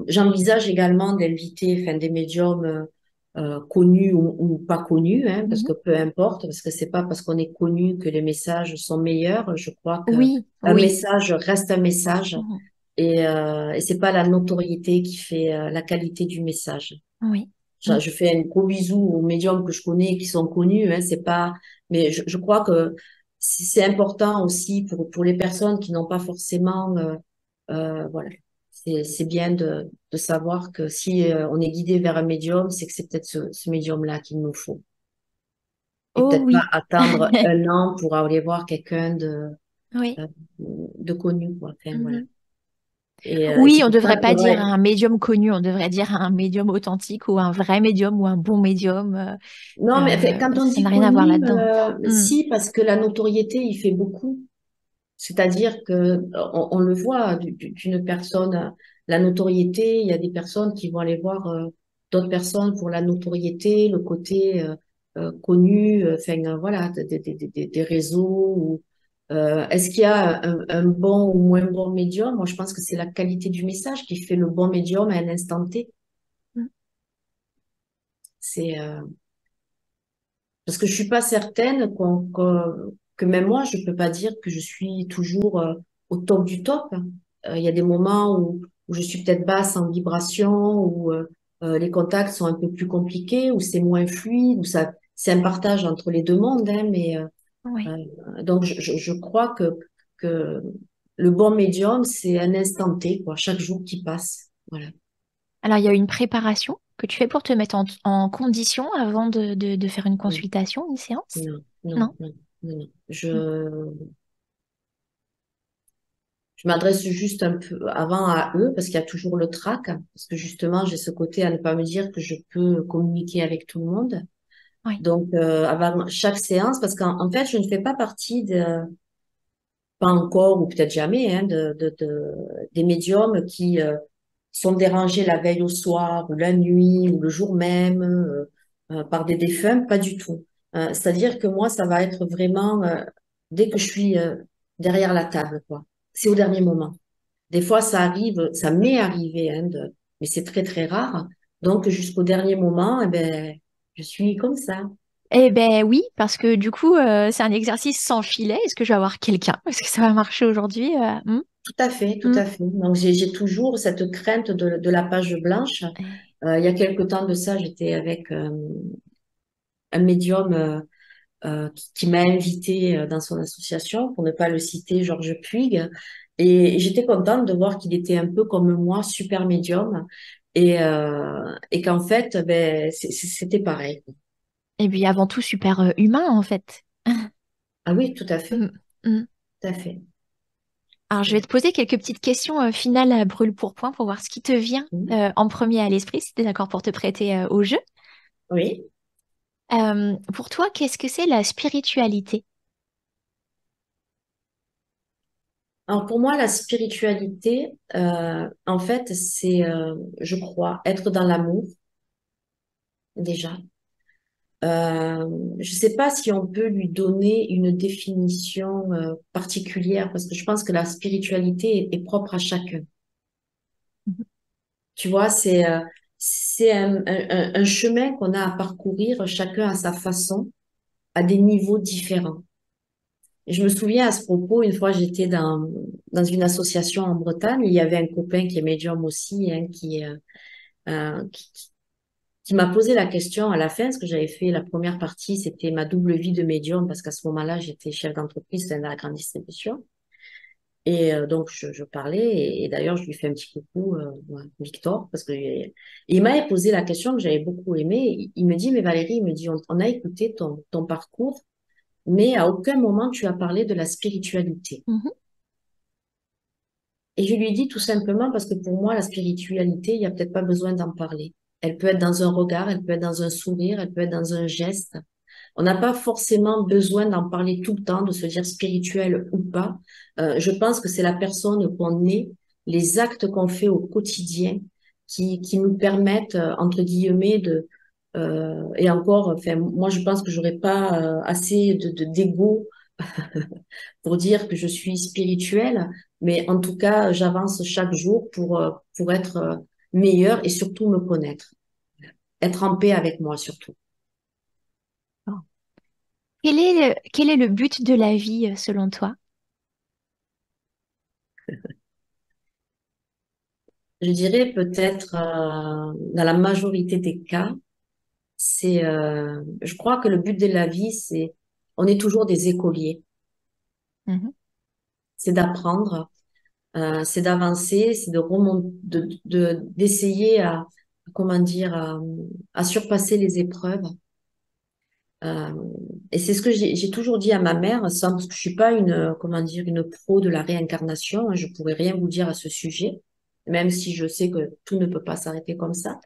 J'envisage également d'inviter enfin, des médiums connus ou pas connus, hein, parce Mhm. que peu importe, parce que c'est pas parce qu'on est connu que les messages sont meilleurs. Je crois que Oui, un oui. message reste un message Mhm. et c'est pas la notoriété qui fait la qualité du message. Oui. Mm. Je fais un gros bisou aux médiums que je connais et qui sont connus, hein, c'est pas, mais je crois que c'est important aussi pour les personnes qui n'ont pas forcément voilà. C'est bien de savoir que si on est guidé vers un médium, c'est que c'est peut-être ce médium-là qu'il nous faut. Et Oh peut-être pas oui. attendre un an pour aller voir quelqu'un Oui. euh, de connu, quoi. Enfin, voilà. Mhm. Et Oui, c'est on pour ça devrait que c'est pas dire vrai. un médium connu, on devrait dire un médium authentique ou un vrai médium ou un bon médium. Non, mais enfin, quand on Ça dit n'a rien à voir connu, là-dedans. Mm. si, parce que la notoriété, il fait beaucoup. C'est-à-dire que on le voit d'une personne, la notoriété, il y a des personnes qui vont aller voir d'autres personnes pour la notoriété, le côté connu, enfin voilà, des réseaux. Est-ce qu'il y a un bon ou moins bon médium? Moi, je pense que c'est la qualité du message qui fait le bon médium à un instant T. Mm. C'est parce que je suis pas certaine que même moi, je peux pas dire que je suis toujours au top du top. Il y a des moments où je suis peut-être basse en vibration, où les contacts sont un peu plus compliqués, où c'est moins fluide, où c'est un partage entre les deux mondes. Hein, mais Oui. donc je crois que le bon médium, c'est un instant T, quoi, chaque jour qui passe. Voilà. Alors, il y a une préparation que tu fais pour te mettre en condition avant de faire une Non, consultation, une séance? non, non, Non? non, non. Non. Mm. Je m'adresse juste un peu avant à eux parce qu'il y a toujours le trac, parce que justement, j'ai ce côté à ne pas me dire que je peux communiquer avec tout le monde. Oui. Donc, avant chaque séance, parce qu'en fait, je ne fais pas partie pas encore ou peut-être jamais, hein, des médiums qui sont dérangés la veille au soir ou la nuit ou le jour même par des défunts, pas du tout. C'est-à-dire que moi, ça va être vraiment dès que je suis derrière la table, quoi. C'est au dernier moment. Des fois, ça arrive, ça m'est arrivé, hein, mais c'est très, très rare. Donc, jusqu'au dernier moment, eh ben, je suis comme ça. Eh ben oui, parce que du coup, c'est un exercice sans filet. Est-ce que je vais avoir quelqu'un? Est-ce que ça va marcher aujourd'hui? Tout à fait, tout Mm. à fait. Donc, j'ai toujours cette crainte de la page blanche. Eh, Il y a quelque temps de ça, j'étais avec un médium qui m'a invité dans son association, pour ne pas le citer, Georges Puig. Et j'étais contente de voir qu'il était un peu comme moi, super médium. Et qu'en fait, ben, c'était pareil. Et puis avant tout, super humain en fait. Ah oui, tout à fait, Mm. Mm. tout à fait. Alors, je vais te poser quelques petites questions finales à brûle pour point pour voir ce qui te vient Mhm. en premier à l'esprit, si tu es d'accord pour te prêter au jeu. Oui. Pour toi, qu'est-ce que c'est la spiritualité? Alors pour moi, la spiritualité, en fait, c'est, je crois, être dans l'amour déjà. Je ne sais pas si on peut lui donner une définition particulière parce que je pense que la spiritualité est propre à chacun. Mhm. Tu vois, c'est un chemin qu'on a à parcourir chacun à sa façon, à des niveaux différents. Et je me souviens à ce propos, une fois j'étais dans une association en Bretagne, il y avait un copain qui est médium aussi, hein, qui m'a posé la question à la fin, ce que j'avais fait la première partie, c'était ma double vie de médium, parce qu'à ce moment-là, j'étais chef d'entreprise dans la grande distribution. Et donc, je parlais, et d'ailleurs, je lui fais un petit coucou, ouais, Victor, parce que il m'avait posé la question que j'avais beaucoup aimée. Il me dit, mais Valérie, il me dit, on a écouté ton parcours, mais à aucun moment tu as parlé de la spiritualité. Mhm. Et je lui ai dit tout simplement parce que pour moi, la spiritualité, il n'y a peut-être pas besoin d'en parler. Elle peut être dans un regard, elle peut être dans un sourire, elle peut être dans un geste. On n'a pas forcément besoin d'en parler tout le temps, de se dire spirituel ou pas. Je pense que c'est la personne qu'on est, les actes qu'on fait au quotidien qui nous permettent, entre guillemets, et encore, enfin, moi, je pense que j'aurais pas assez d'ego pour dire que je suis spirituelle, mais en tout cas, j'avance chaque jour pour être meilleure et surtout me connaître, être en paix avec moi surtout. Bon. Quel est le but de la vie selon toi? Je dirais peut-être, dans la majorité des cas, je crois que le but de la vie, on est toujours des écoliers, Mhm. c'est d'apprendre, c'est d'avancer, c'est de remonter, d'essayer comment dire, à surpasser les épreuves. Euh, et c'est ce que j'ai toujours dit à ma mère, sans, parce que je suis pas comment dire, une pro de la réincarnation, hein, je pourrais rien vous dire à ce sujet, même si je sais que tout ne peut pas s'arrêter comme ça.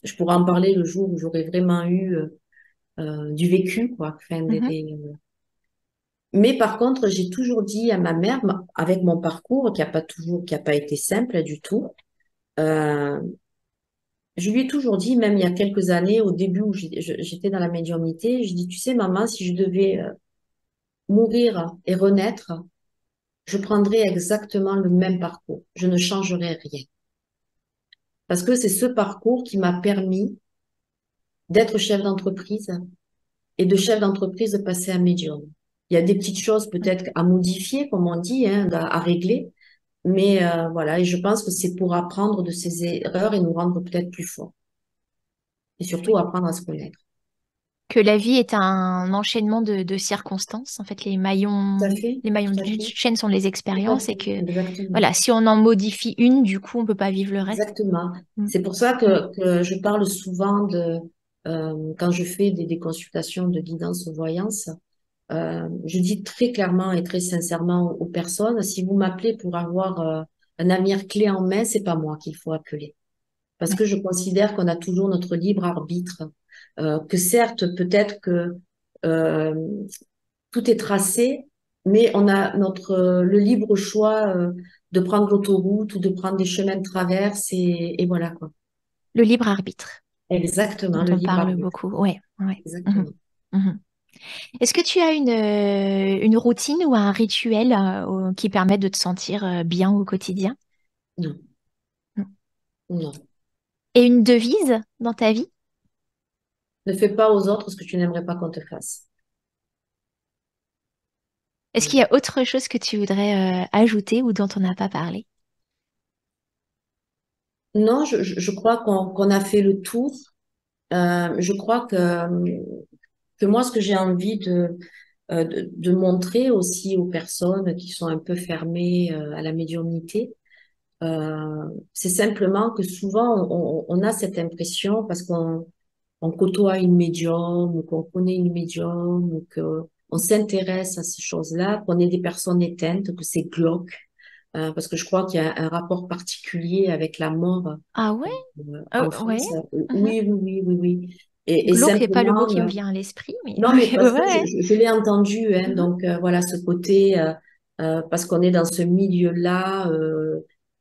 Je pourrais en parler le jour où j'aurais vraiment eu du vécu, quoi. Enfin, Mhm. Mais par contre, j'ai toujours dit à ma mère, avec mon parcours, qui a pas été simple du tout, euh, je lui ai toujours dit, même il y a quelques années, au début où j'étais dans la médiumnité, je dis, tu sais, maman, si je devais mourir et renaître, je prendrais exactement le même parcours. Je ne changerais rien. Parce que c'est ce parcours qui m'a permis d'être chef d'entreprise et de chef d'entreprise de passer à médium. Il y a des petites choses peut-être à modifier, comme on dit, hein, à régler, mais voilà, et je pense que c'est pour apprendre de ces erreurs et nous rendre peut-être plus forts. Et surtout Oui. apprendre à se connaître. Que la vie est un enchaînement de circonstances. En fait, Tout à fait, les maillons tout à d'une fait, chaîne sont les tout à expériences et fait, que, exactement. voilà, si on en modifie une, du coup, on peut pas vivre le reste. Exactement. Mm. C'est pour ça Mm. que je parle souvent quand je fais des consultations de guidance ou voyance, je dis très clairement et très sincèrement aux personnes, si vous m'appelez pour avoir un avenir clé en main, c'est pas moi qu'il faut appeler. Parce que Ouais. je considère qu'on a toujours notre libre arbitre, que certes, peut-être que euh, tout est tracé, mais on a le libre choix de prendre l'autoroute ou de prendre des chemins de traverse et voilà quoi. Le libre arbitre, Exactement, dont le on libre parle arbitre. beaucoup. Ouais, ouais. Mhm. Exactement. Mhm. Est-ce que tu as une routine ou un rituel qui permet de te sentir bien au quotidien? Non, Non. non. Et une devise dans ta vie? Ne fais pas aux autres ce que tu n'aimerais pas qu'on te fasse. Est-ce qu'il y a autre chose que tu voudrais ajouter ou dont on n'a pas parlé? Non, je crois qu'on a fait le tour. Je crois que moi, ce que j'ai envie de montrer aussi aux personnes qui sont un peu fermées à la médiumnité, c'est simplement que souvent, on a cette impression, parce qu'on côtoie une médium, ou qu'on connaît une médium, ou qu'on s'intéresse à ces choses-là, qu'on est des personnes éteintes, que c'est glauque, parce que je crois qu'il y a un rapport particulier avec la mort Ah ouais? en Ouais. France. Mhm. Oui, oui, oui, oui, oui. Et Glauque n'est pas le mot simplement, qui me vient à l'esprit, mais non, mais parce que ouais. je l'ai entendu, hein, Mhm. donc voilà, ce côté, parce qu'on est dans ce milieu-là,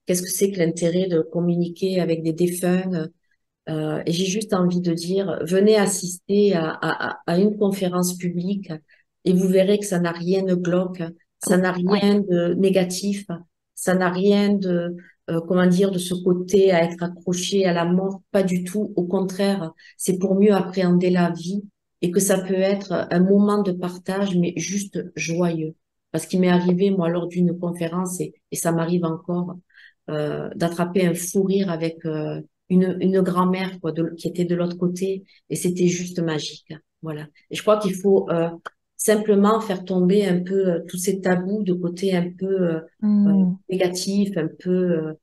qu'est-ce que c'est que l'intérêt de communiquer avec des défunts? Et j'ai juste envie de dire, venez assister à une conférence publique et vous verrez que ça n'a rien de glauque, ça n'a Ouais. rien de négatif, ça n'a rien de, comment dire, de ce côté à être accroché à la mort, pas du tout. Au contraire, c'est pour mieux appréhender la vie et que ça peut être un moment de partage, mais juste joyeux. Parce qu'il m'est arrivé, moi, lors d'une conférence, et ça m'arrive encore, d'attraper un fou rire avec une grand-mère quoi, qui était de l'autre côté, et c'était juste magique. Voilà. Et je crois qu'il faut simplement faire tomber un peu tous ces tabous de côté un peu Hmm. négatif, un peu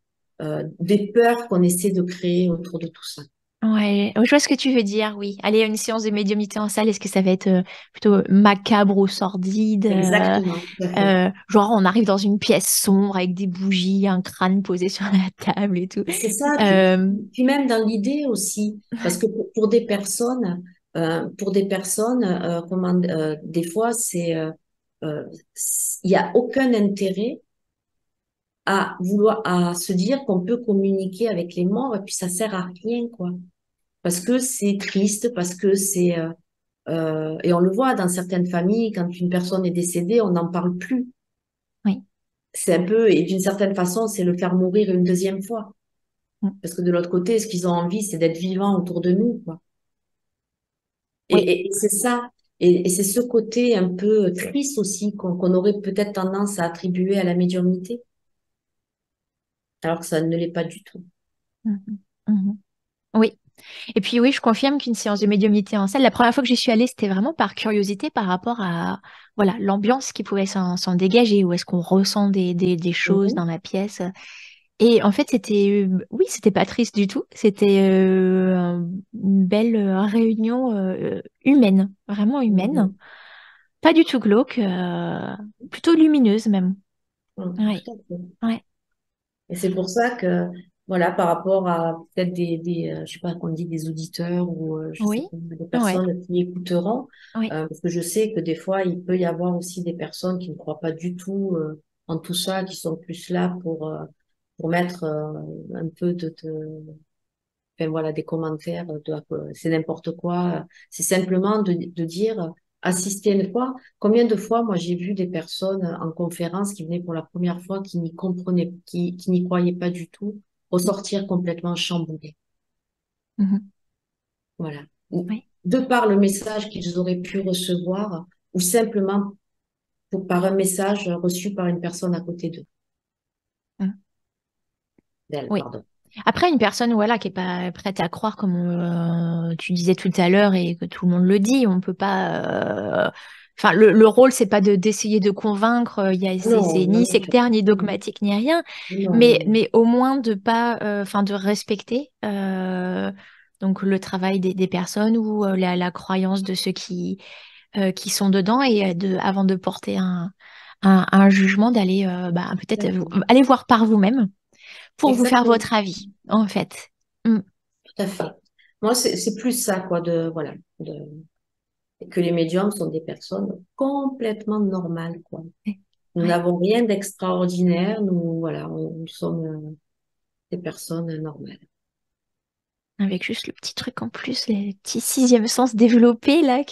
des peurs qu'on essaie de créer autour de tout ça. Ouais, je vois ce que tu veux dire, oui. Aller à une séance de médiumnité en salle, est-ce que ça va être plutôt macabre ou sordide Exactement, tout à fait. genre on arrive dans une pièce sombre avec des bougies, un crâne posé sur la table et tout. C'est ça, Euh, puis même dans l'idée aussi, parce que pour pour des personnes, des fois, il y a aucun intérêt à se dire qu'on peut communiquer avec les morts et puis ça sert à rien, quoi. Parce que c'est triste, parce que et on le voit dans certaines familles, quand une personne est décédée, on n'en parle plus. oui. C'est un peu, et d'une certaine façon, c'est le faire mourir une deuxième fois. Mm. Parce que de l'autre côté, ce qu'ils ont envie, c'est d'être vivants autour de nous, quoi. Oui. Et c'est ça. Et c'est ce côté un peu triste aussi qu'on aurait peut-être tendance à attribuer à la médiumnité, alors que ça ne l'est pas du tout. Mhm. Mhm. Oui. Et puis oui, je confirme qu'une séance de médiumnité en salle, la première fois que j'y suis allée, c'était vraiment par curiosité par rapport à voilà l'ambiance qui pouvait s'en dégager, où est-ce qu'on ressent des choses Mhm. dans la pièce. Et en fait, oui, c'était pas triste du tout. C'était une belle réunion humaine, vraiment humaine. Mhm. Pas du tout glauque, plutôt lumineuse même. Mhm. Ouais, Tout à fait. ouais, Et c'est pour ça que, voilà, par rapport à peut-être je sais pas, qu'on dit des auditeurs ou je sais oui, pas, des ouais, personnes qui écouteront, oui. parce que je sais que des fois, il peut y avoir aussi des personnes qui ne croient pas du tout en tout ça, qui sont plus là pour mettre un peu enfin voilà, des commentaires c'est n'importe quoi. C'est simplement de dire, assister une fois. Combien de fois, moi, j'ai vu des personnes en conférence qui venaient pour la première fois, qui n'y comprenaient, qui n'y croyaient pas du tout, ressortir complètement chamboulés. Mhm. Voilà. Oui, De par le message qu'ils auraient pu recevoir, ou simplement par un message reçu par une personne à côté mhm. d'elle, Oui. pardon. Après, une personne voilà, qui est pas prête à croire, comme tu disais tout à l'heure et que tout le monde le dit, on peut pas. Enfin, le rôle, c'est pas d'essayer de convaincre. C'est Non, non, ni non, sectaire, ni dogmatique, ni rien. non, non, non. Mais au moins de pas, enfin, de respecter donc le travail des personnes ou la croyance de ceux qui sont dedans et avant de porter un jugement, d'aller Tout peut-être à fait. aller voir par vous-même pour vous faire Exactement. votre avis, en fait. Mm. Tout à fait. Moi, c'est plus ça, quoi, de, que les médiums sont des personnes complètement normales, quoi. Nous Ouais. n'avons rien d'extraordinaire, voilà, nous sommes des personnes normales. Avec juste le petit truc en plus, le petit sixième sens développé là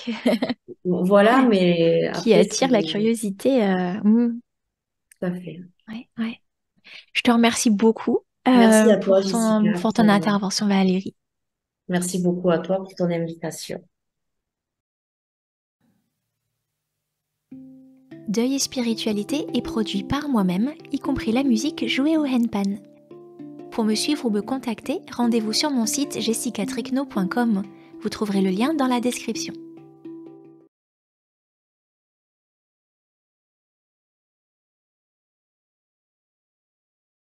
Voilà, mais qui après, attire la curiosité. tout à fait. Ouais, ouais. Je te remercie beaucoup Merci à toi, Jessica, pour ton intervention, Valérie. merci beaucoup à toi pour ton invitation. Deuil et spiritualité est produit par moi-même, y compris la musique jouée au handpan. Pour me suivre ou me contacter, rendez-vous sur mon site jessicatricno.com. Vous trouverez le lien dans la description.